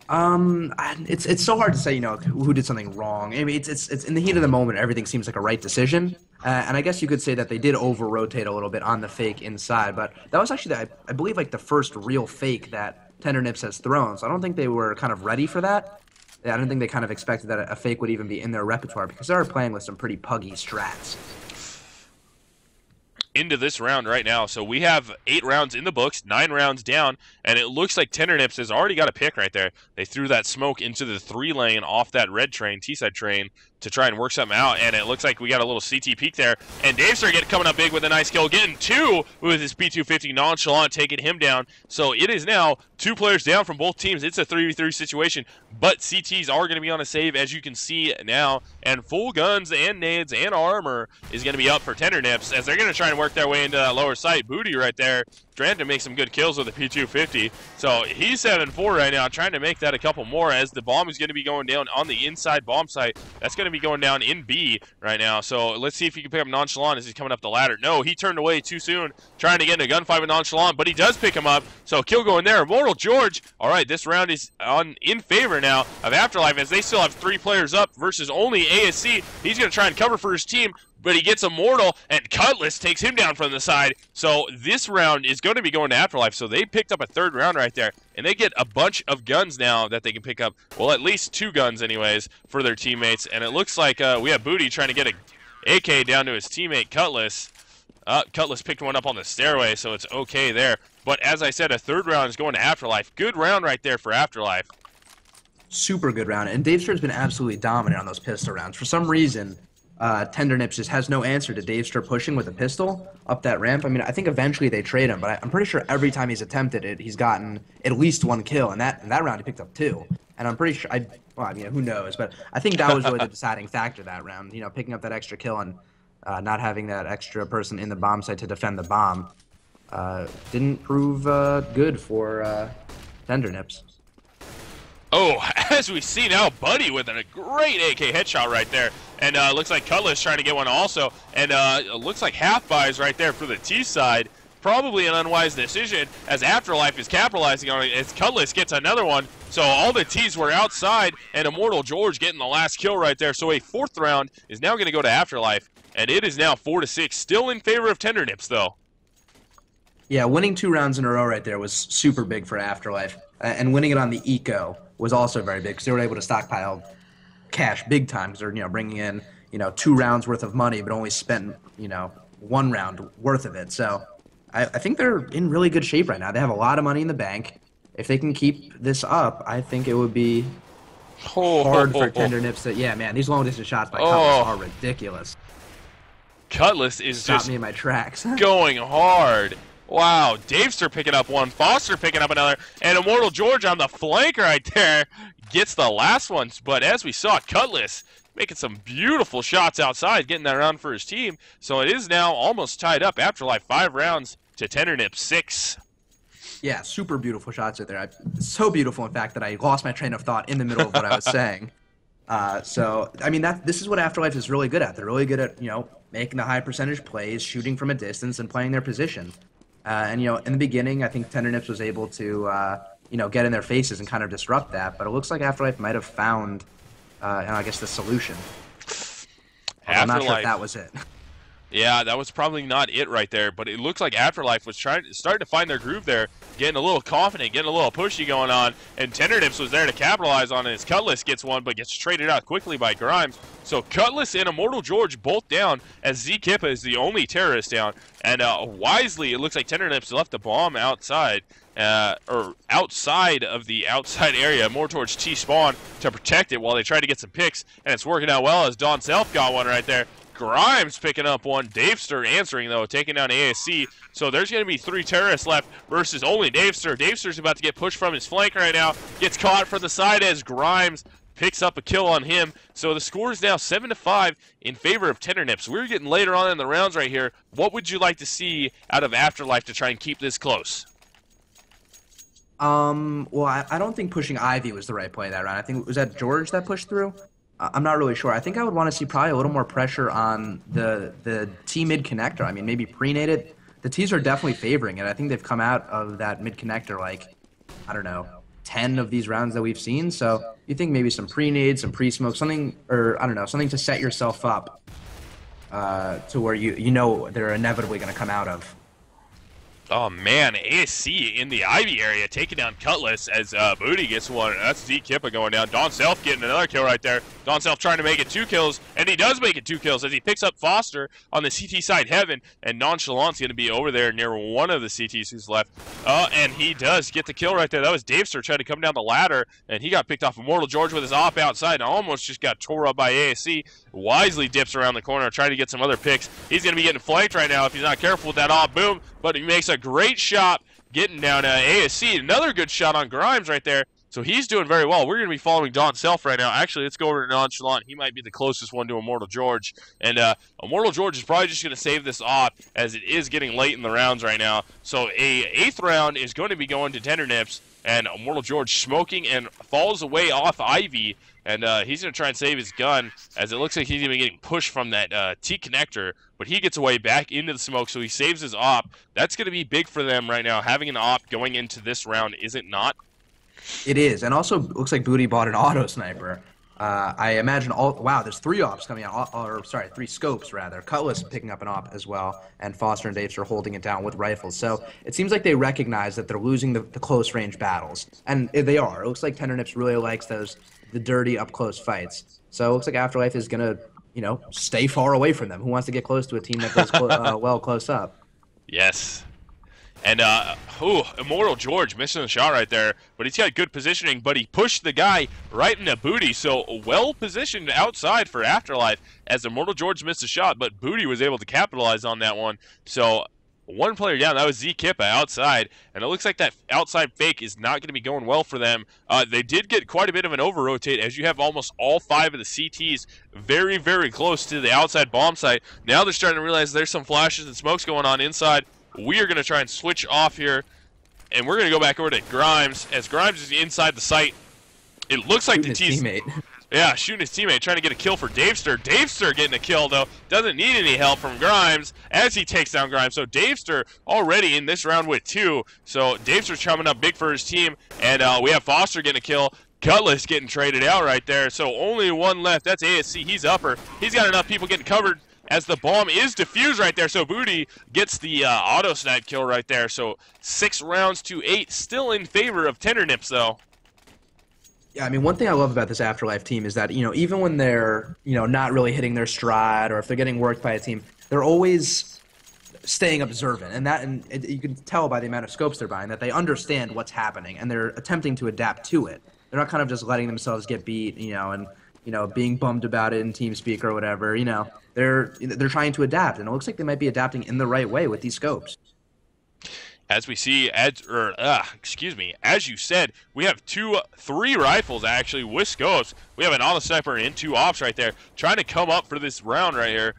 Speaker 2: It's so hard to say, you know, who did something wrong. I mean, it's in the heat of the moment, everything seems like a right decision. And I guess you could say that they did over-rotate a little bit on the fake inside, but that was actually, I believe, like the first real fake that Tendernips has thrown. So I don't think they were kind of ready for that. I don't think they kind of expected that a fake would even be in their repertoire, because they are playing with some pretty puggy strats.
Speaker 1: Into this round right now. So we have 8 rounds in the books, 9 rounds down, and it looks like Tendernips has already got a pick right there. They threw that smoke into the 3 lane off that red train, T-side train, to try and work something out, and it looks like we got a little CT peek there. And Davester coming up big with a nice kill, getting 2 with his P250 nonchalant, taking him down. So it is now 2 players down from both teams. It's a 3v3 situation, but CTs are going to be on a save, as you can see now, and full guns and nades and armor is going to be up for Tendernips, as they're going to try and work their way into that lower site. Booty right there trying to make some good kills with the P250. So he's 7-4 right now, trying to make that a couple more, as the bomb is going to be going down on the inside bomb site. That's going to be going down in B right now. So let's see if he can pick up Nonchalant as he's coming up the ladder. No, he turned away too soon, trying to get in a gunfight with Nonchalant, but he does pick him up. So kill going there. Immortal George. All right, this round is in favor now of Afterlife, as they still have 3 players up versus only ASC. He's going to try and cover for his team, but he gets Immortal, and Cutlass takes him down from the side. So this round is going to be going to Afterlife. So they picked up a 3rd round right there, and they get a bunch of guns now that they can pick up. Well, at least 2 guns anyways for their teammates. And it looks like we have Booty trying to get a AK down to his teammate Cutlass. Cutlass picked one up on the stairway, so it's okay there. But as I said, a 3rd round is going to Afterlife. Good round right there for Afterlife.
Speaker 2: Super good round, and Davester has been absolutely dominant on those pistol rounds. For some reason, Tendernips just has no answer to Davester pushing with a pistol up that ramp. I mean, I think eventually they trade him, but I'm pretty sure every time he's attempted it, he's gotten at least 1 kill, and that round he picked up 2. And I'm pretty sure, well, I mean, who knows, but I think that was really the deciding factor that round. You know, picking up that extra kill and not having that extra person in the bomb site to defend the bomb didn't prove good for Tendernips.
Speaker 1: Oh, as we see now, Buddy with a great AK headshot right there. And looks like Cutlass trying to get one also. And it looks like half buys right there for the T side. probably an unwise decision, as Afterlife is capitalizing on it, as Cutlass gets another one. So all the T's were outside, and Immortal George getting the last kill right there. So a 4th round is now going to go to Afterlife, and it is now 4-6, still in favor of Tender Nips, though.
Speaker 2: Yeah, winning 2 rounds in a row right there was super big for Afterlife. And winning it on the eco was also very big because they were able to stockpile cash big time because they're, bringing in, 2 rounds worth of money but only spent, 1 round worth of it. So I think they're in really good shape right now. They have a lot of money in the bank. If they can keep this up, I think it would be hard for Tender Nips to... Yeah, man, these long-distance shots by Cutlass are ridiculous.
Speaker 1: Cutlass is
Speaker 2: Stop me in my tracks.
Speaker 1: going hard. Wow, Davester picking up one, Foster picking up another, and Immortal George on the flank right there gets the last one. But as we saw, Cutlass making some beautiful shots outside, getting that round for his team. So it is now almost tied up. Afterlife 5 rounds to Tender Nips 6.
Speaker 2: Yeah, super beautiful shots right there. So beautiful, in fact, that I lost my train of thought in the middle of what I was saying. So, I mean, this is what Afterlife is really good at. They're really good at, making the high percentage plays, shooting from a distance, and playing their position. And, in the beginning, I think Tender Nips was able to, get in their faces and kind of disrupt that. But it looks like Afterlife might have found, I guess, the solution. I'm not sure if that was it.
Speaker 1: Yeah, that was probably not it right there, but it looks like Afterlife was starting to find their groove there, getting a little confident, getting a little pushy going on, and Tender Nips was there to capitalize on it as Cutlass gets one, but gets traded out quickly by Grimes. So Cutlass and Immortal George both down, as Z-Kippa is the only terrorist down, and wisely, it looks like Tender Nips left the bomb outside, or outside of the outside area, more towards T-spawn to protect it while they try to get some picks, and it's working out well as Don Self got one right there. Grimes picking up one. Davester answering, though, taking down ASC. So there's going to be 3 terrorists left versus only Davester. Davester's about to get pushed from his flank right now. Gets caught from the side as Grimes picks up a kill on him. So the score is now 7-5 in favor of Tender Nips. We're getting later on in the rounds right here. What would you like to see out of Afterlife to try and keep this close?
Speaker 2: Well, I don't think pushing Ivy was the right play that round. I think, was that George that pushed through? I'm not really sure. I think I would want to see probably a little more pressure on the T mid connector. I mean, maybe pre-nade it. The T's are definitely favoring it. I think they've come out of that mid connector like, I don't know, 10 of these rounds that we've seen. So you think maybe some pre-nade, some pre-smoke, something, or I don't know, something to set yourself up to where you know they're inevitably going to come out of.
Speaker 1: Oh, man, ASC in the Ivy area taking down Cutlass as Booty gets one. That's Z-Kippa going down. Don Self getting another kill right there. Don Self trying to make it 2 kills, and he does make it 2 kills as he picks up Foster on the CT side Heaven, and Nonchalant's going to be over there near one of the CTs who's left. And he does get the kill right there. That was Davester trying to come down the ladder, and he got picked off. Immortal George with his op outside and almost just got tore up by ASC. Wisely dips around the corner trying to get some other picks. He's going to be getting flanked right now if he's not careful with that op. Boom. But he makes a great shot getting down to ASC. Another good shot on Grimes right there. So he's doing very well. We're going to be following Don Self right now. Actually, let's go over to Nonchalant. He might be the closest one to Immortal George. And Immortal George is probably just going to save this op as it is getting late in the rounds right now. So a 8th round is going to be going to Tender Nips. And Immortal George smoking and falls away off Ivy. And he's going to try and save his gun as it looks like he's even getting pushed from that T connector. But he gets away back into the smoke, so he saves his op. That's going to be big for them right now. Having an op going into this round, is it not?
Speaker 2: It is. And also, looks like Booty bought an auto sniper. I imagine wow, there's 3 ops coming out. Or, sorry, 3 scopes, rather. Cutlass picking up an op as well. And Foster and Davester holding it down with rifles. So it seems like they recognize that they're losing the close-range battles. And they are. It looks like Tender Nips really likes the dirty up-close fights. So it looks like Afterlife is going to, stay far away from them. Who wants to get close to a team that does well close up?
Speaker 1: Yes. And, Immortal George missing the shot right there, but he's got good positioning, but he pushed the guy right in the booty, so well-positioned outside for Afterlife as Immortal George missed a shot, but Booty was able to capitalize on that one. So one player down, that was Z-Kippa outside, and it looks like that outside fake is not going to be going well for them. They did get quite a bit of an over-rotate, as you have almost all 5 of the CTs very, very close to the outside bomb site. Now they're starting to realize there's some flashes and smokes going on inside. We are going to try and switch off here, and we're going to go back over to Grimes, as Grimes is inside the site. It looks like the T's... Yeah, shooting his teammate, trying to get a kill for Davester. Davester getting a kill, though. Doesn't need any help from Grimes as he takes down Grimes. So Davester already in this round with 2. So Davester's coming up big for his team. And we have Foster getting a kill. Cutlass getting traded out right there. So only 1 left. That's ASC. He's upper. He's got enough people getting covered as the bomb is defused right there. So Booty gets the auto snipe kill right there. So 6 rounds to 8. Still in favor of Tendernips, though.
Speaker 2: Yeah, I mean, one thing I love about this Afterlife team is that, even when they're, not really hitting their stride or if they're getting worked by a team, they're always staying observant. And you can tell by the amount of scopes they're buying that they understand what's happening and they're attempting to adapt to it. They're not kind of just letting themselves get beat, and, being bummed about it in TeamSpeak or whatever. They're trying to adapt, and it looks like they might be adapting in the right way with these scopes.
Speaker 1: As we see, as you said, we have 3 rifles actually with scopes. We have an auto sniper and 2 ops right there, trying to come up for this round right here.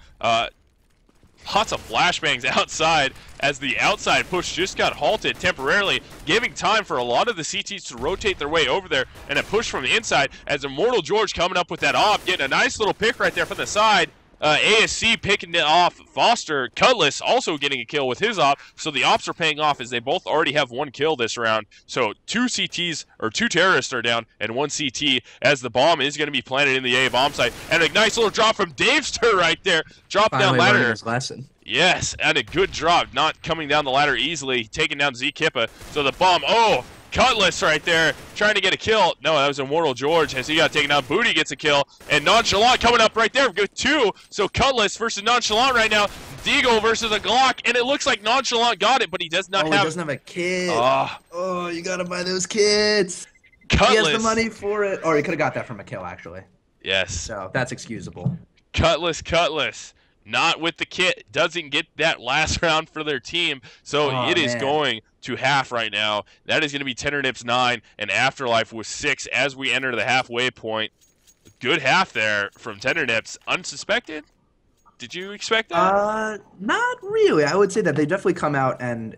Speaker 1: Lots of flashbangs outside as the outside push just got halted temporarily, giving time for a lot of the CTs to rotate their way over there, and a push from the inside as Immortal George coming up with that op, getting a nice little pick right there from the side. ASC picking it off Foster. Cutlass also getting a kill with his op, so the ops are paying off as they both already have 1 kill this round. So 2 CTs, or 2 terrorists are down, and 1 CT as the bomb is going to be planted in the A bomb site. And a nice little drop from Davester right there. Dropping down ladder.
Speaker 2: His lesson.
Speaker 1: Yes, and a good drop, not coming down the ladder easily, taking down Z-Kippa. So the bomb, Cutlass right there, trying to get a kill. No, that was Immortal George as he got taken out. Booty gets a kill, and Nonchalant coming up right there with 2. So Cutlass versus Nonchalant right now. Deagle versus a Glock, and it looks like Nonchalant got it, but he does not have...
Speaker 2: he doesn't have a kit. You gotta buy those kits.
Speaker 1: Cutlass.
Speaker 2: He has the money for it. Or he could have got that from a kill, actually.
Speaker 1: Yes.
Speaker 2: So that's excusable.
Speaker 1: Cutlass. Not with the kit, doesn't get that last round for their team, so it is going to half right now. That is going to be Tendernips 9 and Afterlife with 6 as we enter the halfway point. Good half there from Tendernips. Unsuspected? Did you expect that?
Speaker 2: Not really. I would say that they definitely come out and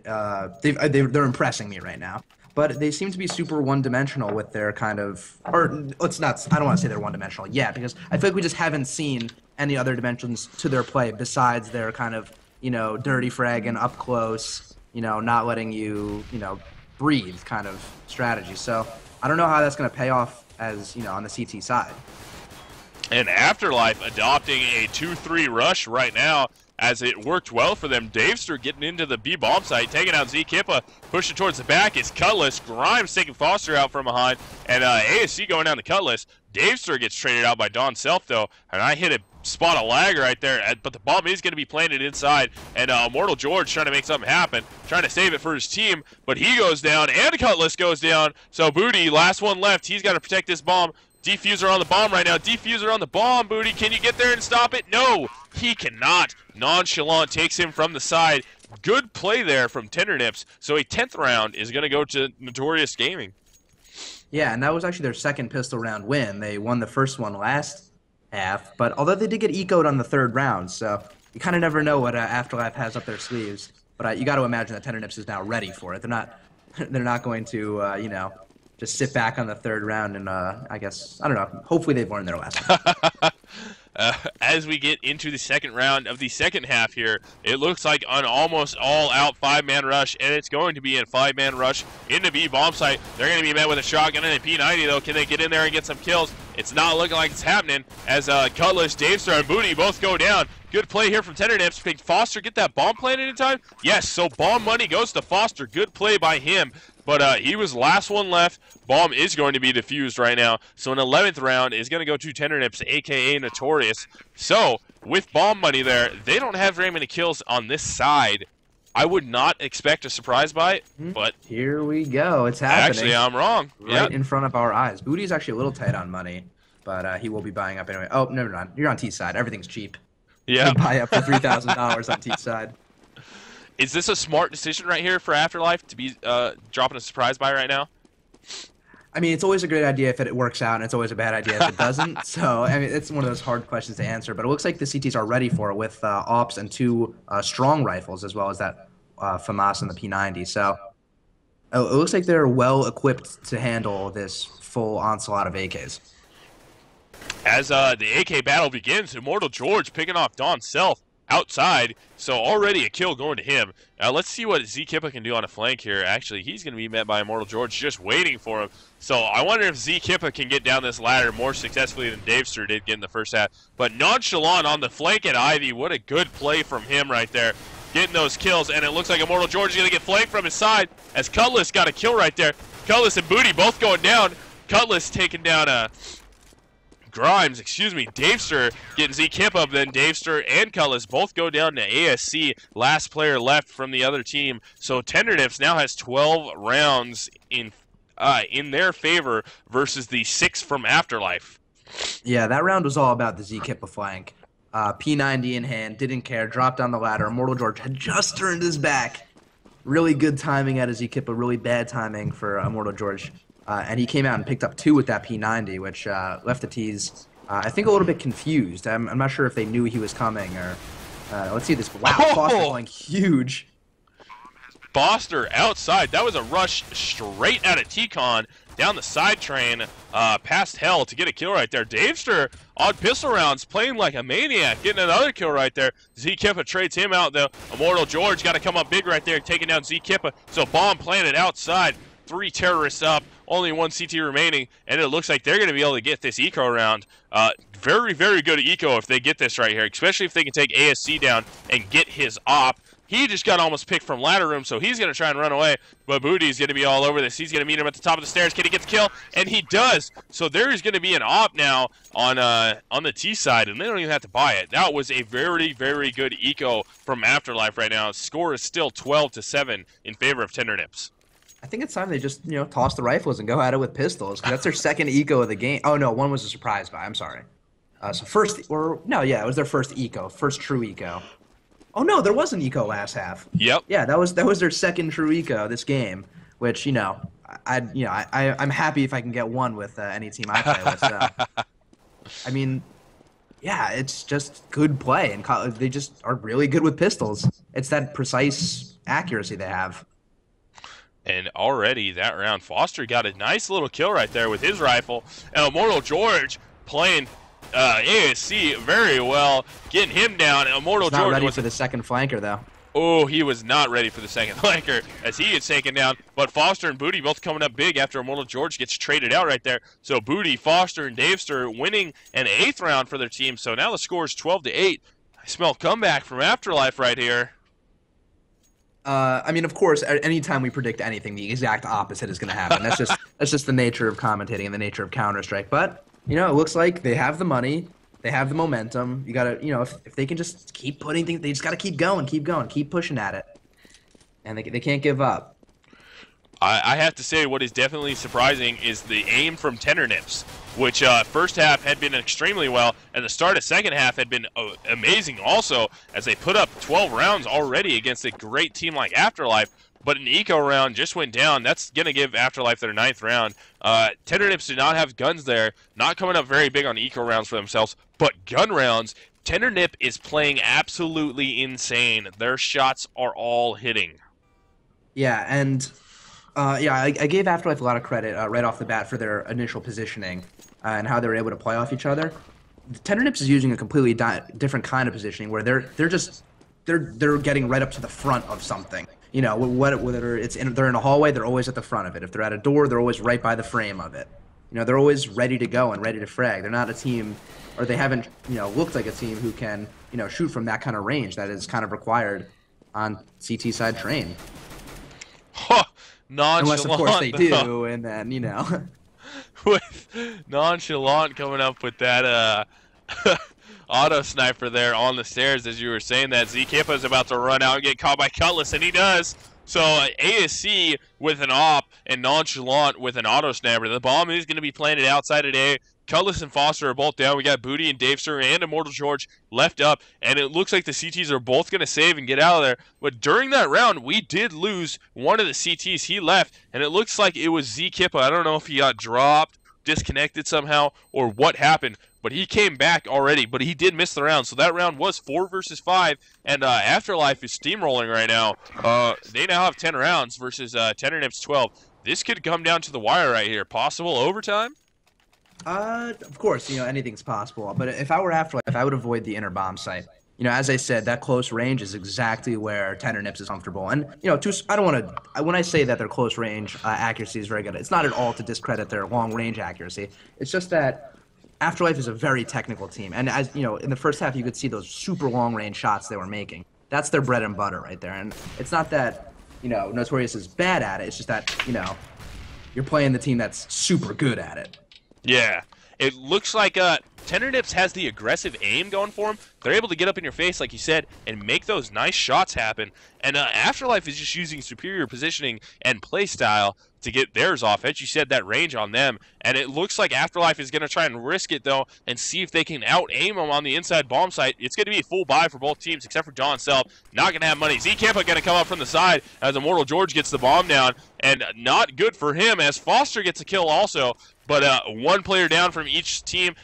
Speaker 2: they're impressing me right now. But they seem to be super one-dimensional with their kind of, I don't want to say they're one-dimensional yet, because I feel like we just haven't seen any other dimensions to their play besides their kind of, dirty frag and up close, not letting you, breathe kind of strategy. So I don't know how that's going to pay off as, on the CT side.
Speaker 1: And Afterlife adopting a 2-3 rush right now, as it worked well for them. Davester getting into the B bomb site, taking out Z-Kippa, pushing towards the back is Cutlass. Grimes taking Foster out from behind, and ASC going down to Cutlass. Davester gets traded out by Don Self, though, and I hit a spot of lag right there, but the bomb is going to be planted inside, and Immortal George trying to make something happen, trying to save it for his team, but he goes down, and Cutlass goes down, so Booty, last one left, he's got to protect this bomb. Defuser on the bomb right now. Defuser on the bomb, Booty. Can you get there and stop it? No, he cannot. Nonchalant takes him from the side. Good play there from Tendernips. So a 10th round is going to go to Notorious Gaming.
Speaker 2: Yeah, and that was actually their second pistol round win. They won the first one last half, but although they did get ecoed on the 3rd round, so you kind of never know what Afterlife has up their sleeves. But you got to imagine that Tendernips is now ready for it. They're not going to, just sit back on the 3rd round and, I guess, I don't know, hopefully they've learned their lesson.
Speaker 1: As we get into the 2nd round of the 2nd half here, it looks like an almost all-out 5-man rush, and it's going to be a 5-man rush into B bomb site. They're going to be met with a shotgun and a P90, though. Can they get in there and get some kills? It's not looking like it's happening as Cutlass, Davester, and Booty both go down. Good play here from Tendernips. Can Foster get that bomb planted in time? Yes, so bomb money goes to Foster. Good play by him. But he was last one left. Bomb is going to be defused right now. So an 11th round is going to go to Tendernips, a.k.a. Notorious. So with bomb money there, they don't have very many kills on this side. I would not expect a surprise buy, but...
Speaker 2: Here we go. It's happening.
Speaker 1: Actually, I'm wrong.
Speaker 2: Right in front of our eyes. Booty's actually a little tight on money, but he will be buying up anyway. Oh, never mind. You're on T side. Everything's cheap.
Speaker 1: Yeah.
Speaker 2: Buy up for $3,000 on T side.
Speaker 1: Is this a smart decision right here for Afterlife to be dropping a surprise buy right now?
Speaker 2: I mean, it's always a great idea if it works out, and it's always a bad idea if it doesn't. So, I mean, it's one of those hard questions to answer. But it looks like the CTs are ready for it with ops and 2 strong rifles, as well as that FAMAS and the P90. So it looks like they're well equipped to handle this full onslaught of AKs.
Speaker 1: As the AK battle begins, Immortal George picking off Don Self outside, so already a kill going to him. Let's see what Z-Kippa can do on a flank here. Actually, he's going to be met by Immortal George just waiting for him. So I wonder if Z-Kippa can get down this ladder more successfully than Davester did get in the first half. But Nonchalant on the flank at Ivy, what a good play from him right there. Getting those kills, and it looks like Immortal George is going to get flanked from his side as Cutlass got a kill right there. Cutlass and Booty both going down. Cutlass taking down Grimes, excuse me, Davester getting Z-Kippa, then Davester and Cutlass both go down to ASC, last player left from the other team. So Tendernips now has 12 rounds in their favor versus the 6 from Afterlife.
Speaker 2: Yeah, that round was all about the Z-Kippa flank. P90 in hand, didn't care, dropped down the ladder. Immortal George had just turned his back. Really good timing out of Z-Kippa, really bad timing for Immortal George. And he came out and picked up 2 with that P90, which left the T's, I think, a little bit confused. I'm not sure if they knew he was coming or... let's see this. Wow, Foster going huge.
Speaker 1: Foster outside. That was a rush straight out of T-Con down the side train past Hell to get a kill right there. Davester on pistol rounds playing like a maniac, getting another kill right there. Z-Kippa trades him out though. Immortal George got to come up big right there, taking down Z-Kippa. So bomb planted outside. 3 terrorists up, only 1 CT remaining, and it looks like they're going to be able to get this eco round. Very, very good eco if they get this right here, especially if they can take ASC down and get his op. He just got almost picked from ladder room, so he's going to try and run away, but Booty's going to be all over this. He's going to meet him at the top of the stairs. Can he get the kill? And he does. So there is going to be an op now on the T side, and they don't even have to buy it. That was a very, very good eco from Afterlife right now. Score is still 12-7 in favor of Tendernips.
Speaker 2: I think it's time they just, toss the rifles and go at it with pistols. 'Cause that's their second eco of the game. Oh, no, one was a surprise buy. I'm sorry. It was their first eco, first true eco. Oh, no, there was an eco last half.
Speaker 1: Yep.
Speaker 2: Yeah, that was their second true eco this game, which, I'm happy if I can get one with any team I play with. So. I mean, yeah, it's just good play, and they just are really good with pistols. It's that precise accuracy they have.
Speaker 1: And already that round, Foster got a nice little kill right there with his rifle. And Immortal George playing ASC very well, getting him down. And Immortal George
Speaker 2: not ready for the second flanker, though.
Speaker 1: Oh, he was not ready for the second flanker as he gets taken down. But Foster and Booty both coming up big after Immortal George gets traded out right there. So Booty, Foster, and Davester winning an 8th round for their team. So now the score is 12-8. I smell comeback from Afterlife right here.
Speaker 2: I mean, of course, anytime we predict anything, the exact opposite is going to happen. That's just the nature of commentating and the nature of Counter-Strike. But, it looks like they have the money, they have the momentum. You got to, if they can just keep putting things, they just got to keep going, keep pushing at it. And they can't give up.
Speaker 1: I have to say what is definitely surprising is the aim from Tendernips, which first half had been extremely well, and the start of second half had been amazing also, as they put up 12 rounds already against a great team like Afterlife, but an eco round just went down. That's going to give Afterlife their 9th round. Tendernips did not have guns there, not coming up very big on eco rounds for themselves, but gun rounds, Tendernip is playing absolutely insane. Their shots are all hitting.
Speaker 2: Yeah, and... I gave Afterlife a lot of credit right off the bat for their initial positioning and how they were able to play off each other. Tendernips is using a completely different kind of positioning where they're getting right up to the front of something. Whether they're in a hallway, they're always at the front of it. If they're at a door, they're always right by the frame of it. They're always ready to go and ready to frag. They're not a team, or they haven't looked like a team who can shoot from that kind of range that is kind of required on CT side train.
Speaker 1: Huh. Nonchalant,
Speaker 2: unless, of course, they do, and then,
Speaker 1: with Nonchalant coming up with that auto sniper there on the stairs, as you were saying that. Z-Kippa is about to run out and get caught by Cutlass, and he does. So ASC with an op and Nonchalant with an auto sniper. The bomb is going to be planted outside today. Cutlass and Foster are both down. We got Booty and Davester and Immortal George left up, and it looks like the CTs are both going to save and get out of there. But during that round, we did lose one of the CTs. He left, and it looks like it was Z-Kippa. I don't know if he got dropped, disconnected somehow, or what happened, but he came back already, but he did miss the round. So that round was 4 versus 5, and Afterlife is steamrolling right now. They now have 10 rounds versus Tendernips 12. This could come down to the wire right here. Possible overtime?
Speaker 2: Of course, anything's possible. But if I were Afterlife, I would avoid the inner bomb site. As I said, that close range is exactly where Tender Nips is comfortable. And I don't want to. When I say that their close range accuracy is very good, it's not at all to discredit their long range accuracy. It's just that Afterlife is a very technical team, and as in the first half, you could see those super long range shots they were making. That's their bread and butter right there. And it's not that Notorious is bad at it. It's just that you're playing the team that's super good at it.
Speaker 1: Yeah, it looks like Tender Nips has the aggressive aim going for him. They're able to get up in your face, like you said, and make those nice shots happen. And Afterlife is just using superior positioning and play style to get theirs off. As you said, that range on them. And it looks like Afterlife is going to try and risk it, though, and see if they can out-aim them on the inside bomb site. It's going to be a full buy for both teams, except for John Self. Not going to have money. Z-Campa going to come up from the side as Immortal George gets the bomb down. And not good for him, as Foster gets a kill also. But one player down from each team.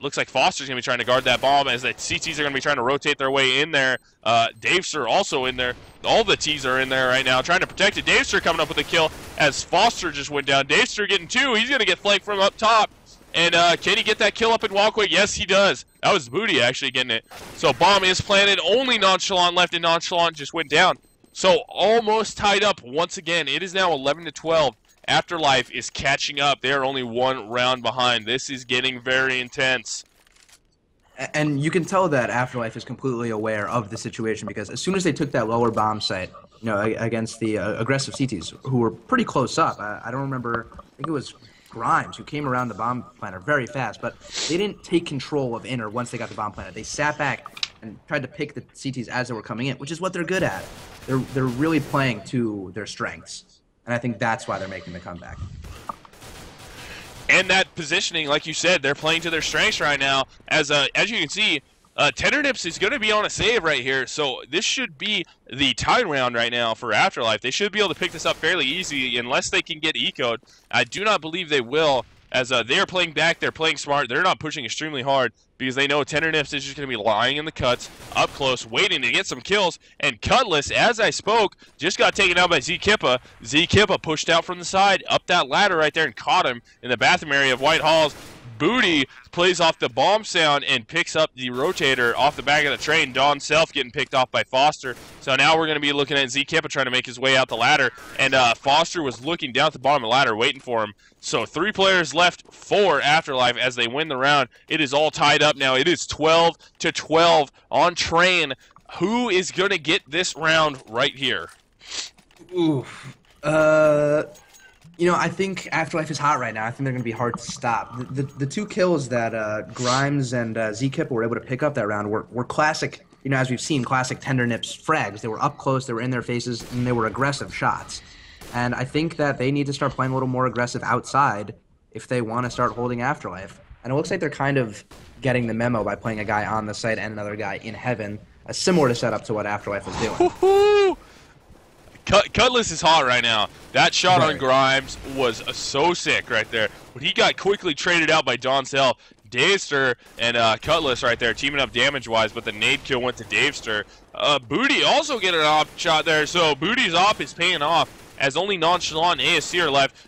Speaker 1: Looks like Foster's going to be trying to guard that bomb as the CTs are going to be trying to rotate their way in there. Davester also in there. All the T's are in there right now trying to protect it. Davester coming up with a kill as Foster just went down. Davester getting two. He's going to get flanked from up top. And can he get that kill up in wall quick? Yes, he does. That was Booty actually getting it. So bomb is planted. Only Nonchalant left, and Nonchalant just went down. So almost tied up once again. It is now 11-12. Afterlife is catching up. They are only one round behind. This is getting very intense.
Speaker 2: And you can tell that Afterlife is completely aware of the situation because as soon as they took that lower bomb site, against the aggressive CTs, who were pretty close up. I don't remember. I think it was Grimes who came around the bomb planter very fast, but they didn't take control of inner once they got the bomb planter. They sat back and tried to pick the CTs as they were coming in, which is what they're good at. They're really playing to their strengths. And I think that's why they're making the comeback.
Speaker 1: And that positioning, like you said, they're playing to their strengths right now. As you can see, Tender Nips is going to be on a save right here. So this should be the tie round right now for Afterlife. They should be able to pick this up fairly easy unless they can get eco'd. I do not believe they will. As they are playing back, they're playing smart. They're not pushing extremely hard because they know Tender Nips is just going to be lying in the cuts, up close, waiting to get some kills. And Cutlass, as I spoke, just got taken out by Z-Kippa. Z-Kippa pushed out from the side, up that ladder right there, and caught him in the bathroom area of White Halls. Booty plays off the bomb sound and picks up the rotator off the back of the train. Don Self getting picked off by Foster. So now we're going to be looking at Z-Kippa trying to make his way out the ladder. And Foster was looking down at the bottom of the ladder waiting for him. So 3 players left for Afterlife as they win the round. It is all tied up now. It is 12-12 on train. Who is going to get this round right here?
Speaker 2: Oof. I think Afterlife is hot right now. I think they're going to be hard to stop. The 2 kills that Grimes and Z-Kippa were able to pick up that round were classic, as we've seen, classic Tender Nips frags. They were up close, they were in their faces, and they were aggressive shots. And I think that they need to start playing a little more aggressive outside if they want to start holding Afterlife. And it looks like they're kind of getting the memo by playing a guy on the site and another guy in heaven, similar to setup to what Afterlife was doing.
Speaker 1: Woo-hoo! Cutlass is hot right now. That shot on Grimes was so sick right there. But he got quickly traded out by Don Sell. Davester and Cutlass right there teaming up damage-wise, but the nade kill went to Davester. Booty also getting an op shot there, so Booty's op is paying off as only Nonchalant and ASC are left.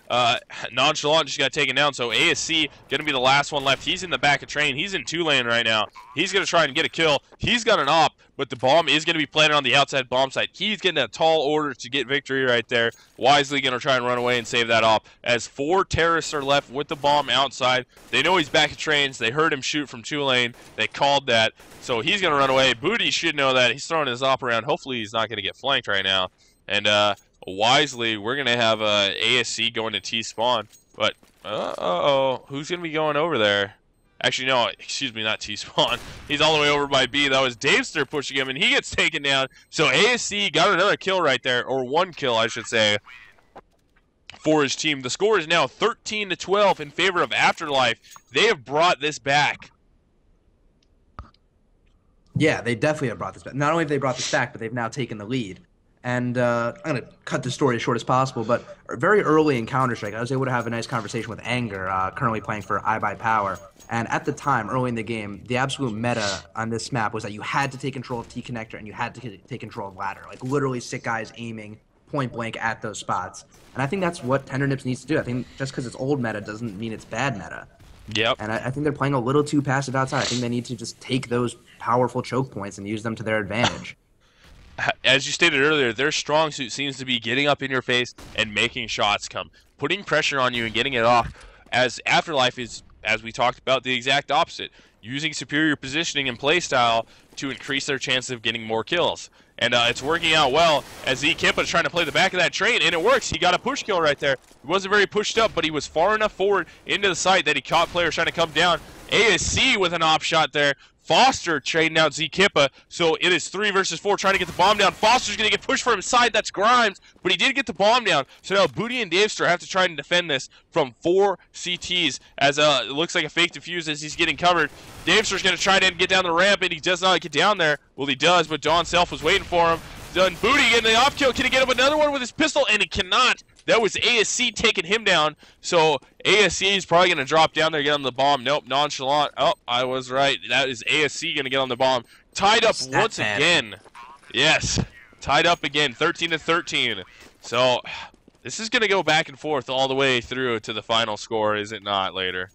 Speaker 1: Nonchalant just got taken down, so ASC going to be the last one left. He's in the back of train. He's in 2-lane right now. He's going to try and get a kill. He's got an op, but the bomb is going to be planted on the outside bomb site. He's getting a tall order to get victory right there. Wisely going to try and run away and save that op. As 4 terrorists are left with the bomb outside. They know he's back at trains. They heard him shoot from 2-lane. They called that, so he's going to run away. Booty should know that. He's throwing his op around. Hopefully he's not going to get flanked right now. And wisely, we're going to have ASC going to T-spawn. But, who's going to be going over there? Actually, no, excuse me, not T-spawn. He's all the way over by B. That was Davester pushing him, and he gets taken down. So ASC got another kill right there, or 1 kill, I should say, for his team. The score is now 13-12 in favor of Afterlife. They have brought this back.
Speaker 2: Yeah, they definitely have brought this back. Not only have they brought this back, but they've now taken the lead. And I'm going to cut the story as short as possible, but very early in Counter-Strike, I was able to have a nice conversation with Anger, currently playing for iBuyPower. And at the time, early in the game, the absolute meta on this map was that you had to take control of T-Connector and you had to take control of Ladder. Like, literally sick guys aiming point blank at those spots. And I think that's what Tender Nips needs to do. I think just because it's old meta doesn't mean it's bad meta.
Speaker 1: Yep.
Speaker 2: And I think they're playing a little too passive outside. I think they need to just take those powerful choke points and use them to their advantage.
Speaker 1: As you stated earlier, their strong suit seems to be getting up in your face and making shots come, putting pressure on you and getting it off. As Afterlife is, as we talked about, the exact opposite, using superior positioning and play style to increase their chances of getting more kills. And it's working out well as Kippa is trying to play the back of that train, and it works. He got a push kill right there. He wasn't very pushed up, but he was far enough forward into the site that he caught players trying to come down. ASC with an op shot there. Foster trading out Kippa, so it is 3 versus 4 trying to get the bomb down. Foster's going to get pushed from his side. That's Grimes, but he did get the bomb down. So now Booty and Davester have to try and defend this from 4 CTs as it looks like a fake defuse as he's getting covered. Davester's going to try to get down the ramp, and he does not get down there. Well, he does, but Don Self was waiting for him. Done Booty getting the off kill. Can he get up another one with his pistol? And he cannot. That was ASC taking him down. So ASC is probably going to drop down there, get on the bomb. Nope, nonchalant. Oh, I was right. That is ASC going to get on the bomb. Tied up once again. Yes, tied up again, 13-13. So this is going to go back and forth all the way through to the final score, is it not, later?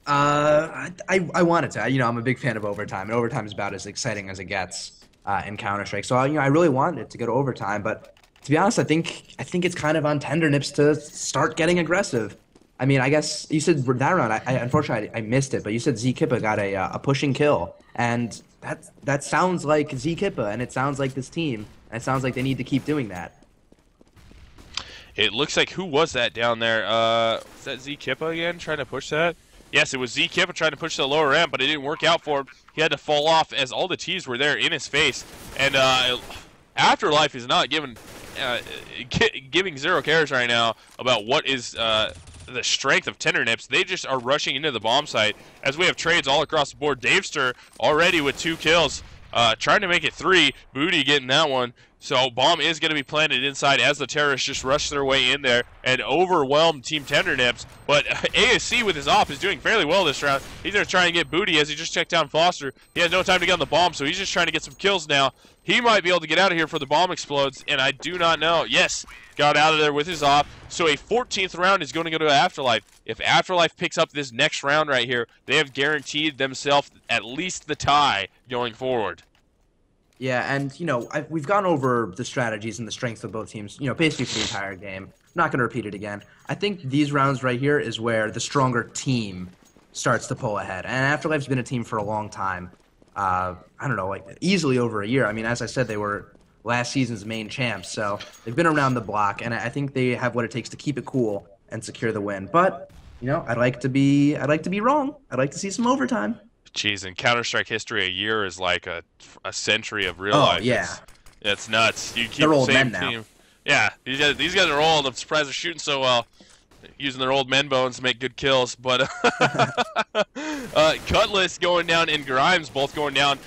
Speaker 2: I wanted to. You know, I'm a big fan of overtime, and overtime is about as exciting as it gets in Counter-Strike. So, you know, I really wanted it to go to overtime, but to be honest, I think it's kind of on Tendernips to start getting aggressive. I mean, I guess you said that round. Unfortunately I missed it, but you said Kippa got a pushing kill, and that sounds like Kippa, and it sounds like this team, and it sounds like they need to keep doing that.
Speaker 1: It looks like, who was that down there? Was that Kippa again trying to push that? Yes, it was Kippa trying to push the lower ramp, but it didn't work out for him. He had to fall off as all the T's were there in his face, and Afterlife is not giving zero cares right now about what is the strength of Tendernips. They just are rushing into the bomb site as we have trades all across the board. Davester already with 2 kills, trying to make it 3. Booty getting that one. So bomb is going to be planted inside as the terrorists just rush their way in there and overwhelm Team Tendernips. But ASC with his op is doing fairly well this round. He's going to try and get Booty as he just checked down Foster. He has no time to get on the bomb, so he's just trying to get some kills now. He might be able to get out of here before the bomb explodes, and I do not know. Yes, got out of there with his op. So a 14th round is going to go to Afterlife. If Afterlife picks up this next round right here, they have guaranteed themselves at least the tie going forward.
Speaker 2: Yeah, and, you know, we've gone over the strategies and the strengths of both teams, you know, basically for the entire game. I'm not going to repeat it again. I think these rounds right here is where the stronger team starts to pull ahead. And Afterlife's been a team for a long time. I don't know, like easily over a year. I mean, as I said, they were last season's main champs, so they've been around the block, and I think they have what it takes to keep it cool and secure the win. But, you know, I'd like to be wrong. I'd like to see some overtime.
Speaker 1: Jeez, in Counter-Strike history, a year is like a century of real life.
Speaker 2: Yeah.
Speaker 1: It's nuts. You keep
Speaker 2: They're
Speaker 1: the
Speaker 2: old
Speaker 1: same
Speaker 2: men now.
Speaker 1: team. Yeah, these guys are old. I'm surprised they're shooting so well, using their old men bones to make good kills. But Cutlass going down and Grimes both going down,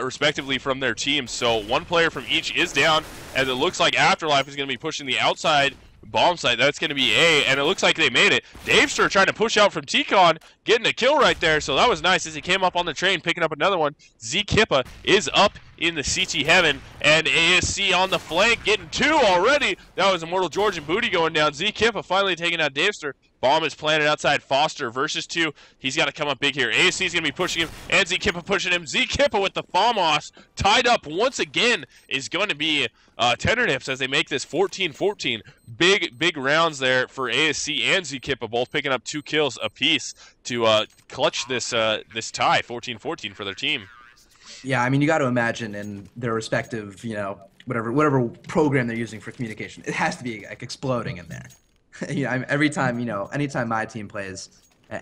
Speaker 1: respectively, from their teams. So one player from each is down, and it looks like Afterlife is going to be pushing the outside bomb site. That's going to be A, and it looks like they made it. Davester trying to push out from T-Con, getting a kill right there, so that was nice as he came up on the train, picking up another one. Kippa is up in the CT heaven, and ASC on the flank, getting 2 already. That was Immortal George and Booty going down. Kippa finally taking out Davester. Bomb is planted outside. Foster versus 2. He's got to come up big here. ASC is going to be pushing him, and Kippa pushing him. Kippa with the FAMAS tied up once again is going to be Tendernips as they make this 14-14. Big rounds there for ASC and Kippa, both picking up 2 kills apiece to clutch this this tie, 14-14 for their team.
Speaker 2: Yeah, I mean, you got to imagine in their respective, you know, whatever program they're using for communication, it has to be like exploding in there. You know, every time, you know, anytime my team plays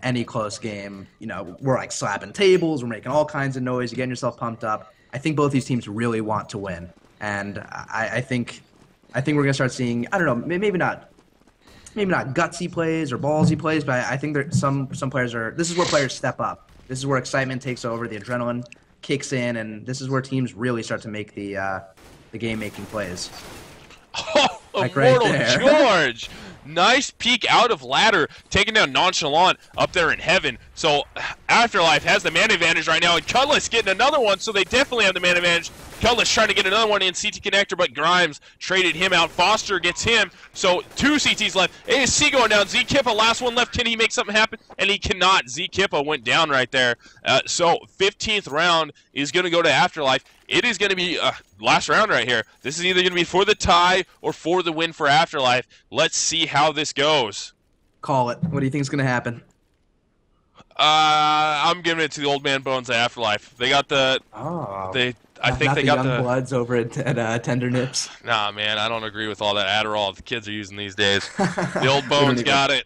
Speaker 2: any close game, you know, we're like slapping tables, we're making all kinds of noise, you're getting yourself pumped up. I think both these teams really want to win, and I think we're gonna start seeing, I don't know, maybe not gutsy plays or ballsy plays, but I think there some players are. This is where players step up. This is where excitement takes over, the adrenaline kicks in, and this is where teams really start to make the game-making plays.
Speaker 1: Oh,
Speaker 2: like
Speaker 1: Immortal
Speaker 2: right there.
Speaker 1: George! Nice peek out of ladder, taking down Nonchalant up there in heaven. So Afterlife has the man advantage right now, and Cutlass getting another one, so they definitely have the man advantage. Cutlass trying to get another one in CT connector, but Grimes traded him out. Foster gets him, so 2 CTs left. ASC going down. Z-Kippa, last one left. Can he make something happen? And he cannot. Z-Kippa went down right there. So 15th round is going to go to Afterlife. It is going to be last round right here. This is either going to be for the tie or for the win for Afterlife. Let's see how this goes.
Speaker 2: Call it. What do you think is going to happen?
Speaker 1: I'm giving it to the old man Bones at Afterlife. They got the. I think they got the
Speaker 2: young bloods over at Tender Nips.
Speaker 1: Nah, man, I don't agree with all that Adderall the kids are using these days. The old Bones got it.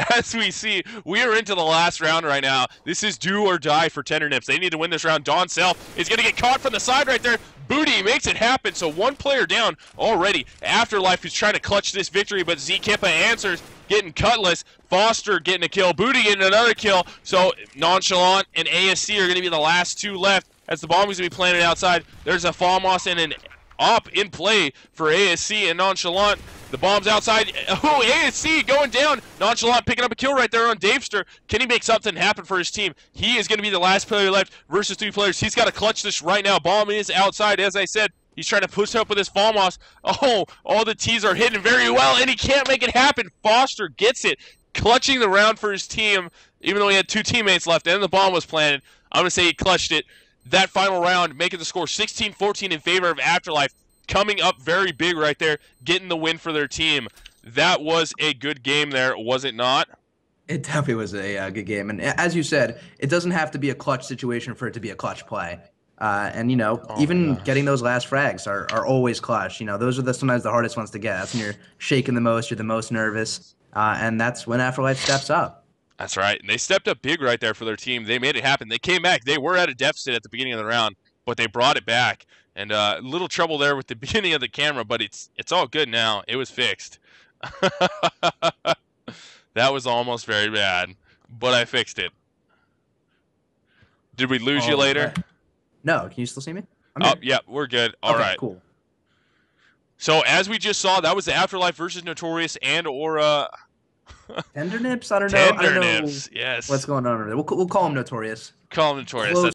Speaker 1: As we see, we are into the last round right now. This is do or die for Tender Nips. They need to win this round. Don Self is going to get caught from the side right there. Booty makes it happen, so 1 player down already. Afterlife is trying to clutch this victory, but Z-Kippa answers, getting Cutlass. Foster getting a kill. Booty getting another kill. So Nonchalant and ASC are going to be the last 2 left as the bomb is going to be planted outside. There's a Falmos and an op in play for ASC and Nonchalant. The bomb's outside. Oh, ASC going down. Nonchalant picking up a kill right there on Davester. Can he make something happen for his team? He is going to be the last player left versus 3 players. He's got to clutch this right now. Bomb is outside. As I said, he's trying to push up with his Falmos. Oh, all the T's are hidden very well, and he can't make it happen. Foster gets it, clutching the round for his team, even though he had 2 teammates left, and the bomb was planted. I'm going to say he clutched it. That final round, making the score 16-14 in favor of Afterlife. Coming up very big right there, getting the win for their team. That was a good game there, was it not?
Speaker 2: It definitely was a good game. And as you said, it doesn't have to be a clutch situation for it to be a clutch play. And, you know, even getting those last frags are always clutch. You know, those are sometimes the hardest ones to get. That's when you're shaking the most, you're the most nervous. And that's when Afterlife steps up.
Speaker 1: That's right. And they stepped up big right there for their team. They made it happen. They came back. They were at a deficit at the beginning of the round, but they brought it back. And a little trouble there with the beginning of the camera, but it's all good now. It was fixed. That was almost very bad, but I fixed it. Did we lose you later?
Speaker 2: Right. No, can you still see me?
Speaker 1: Yeah, we're good. All right.
Speaker 2: Cool.
Speaker 1: So as we just saw, that was the Afterlife versus Notorious and or
Speaker 2: Tender Nips? I don't know.
Speaker 1: Tender Nips, yes.
Speaker 2: What's going on over there? We'll call him Notorious.
Speaker 1: Call him Notorious.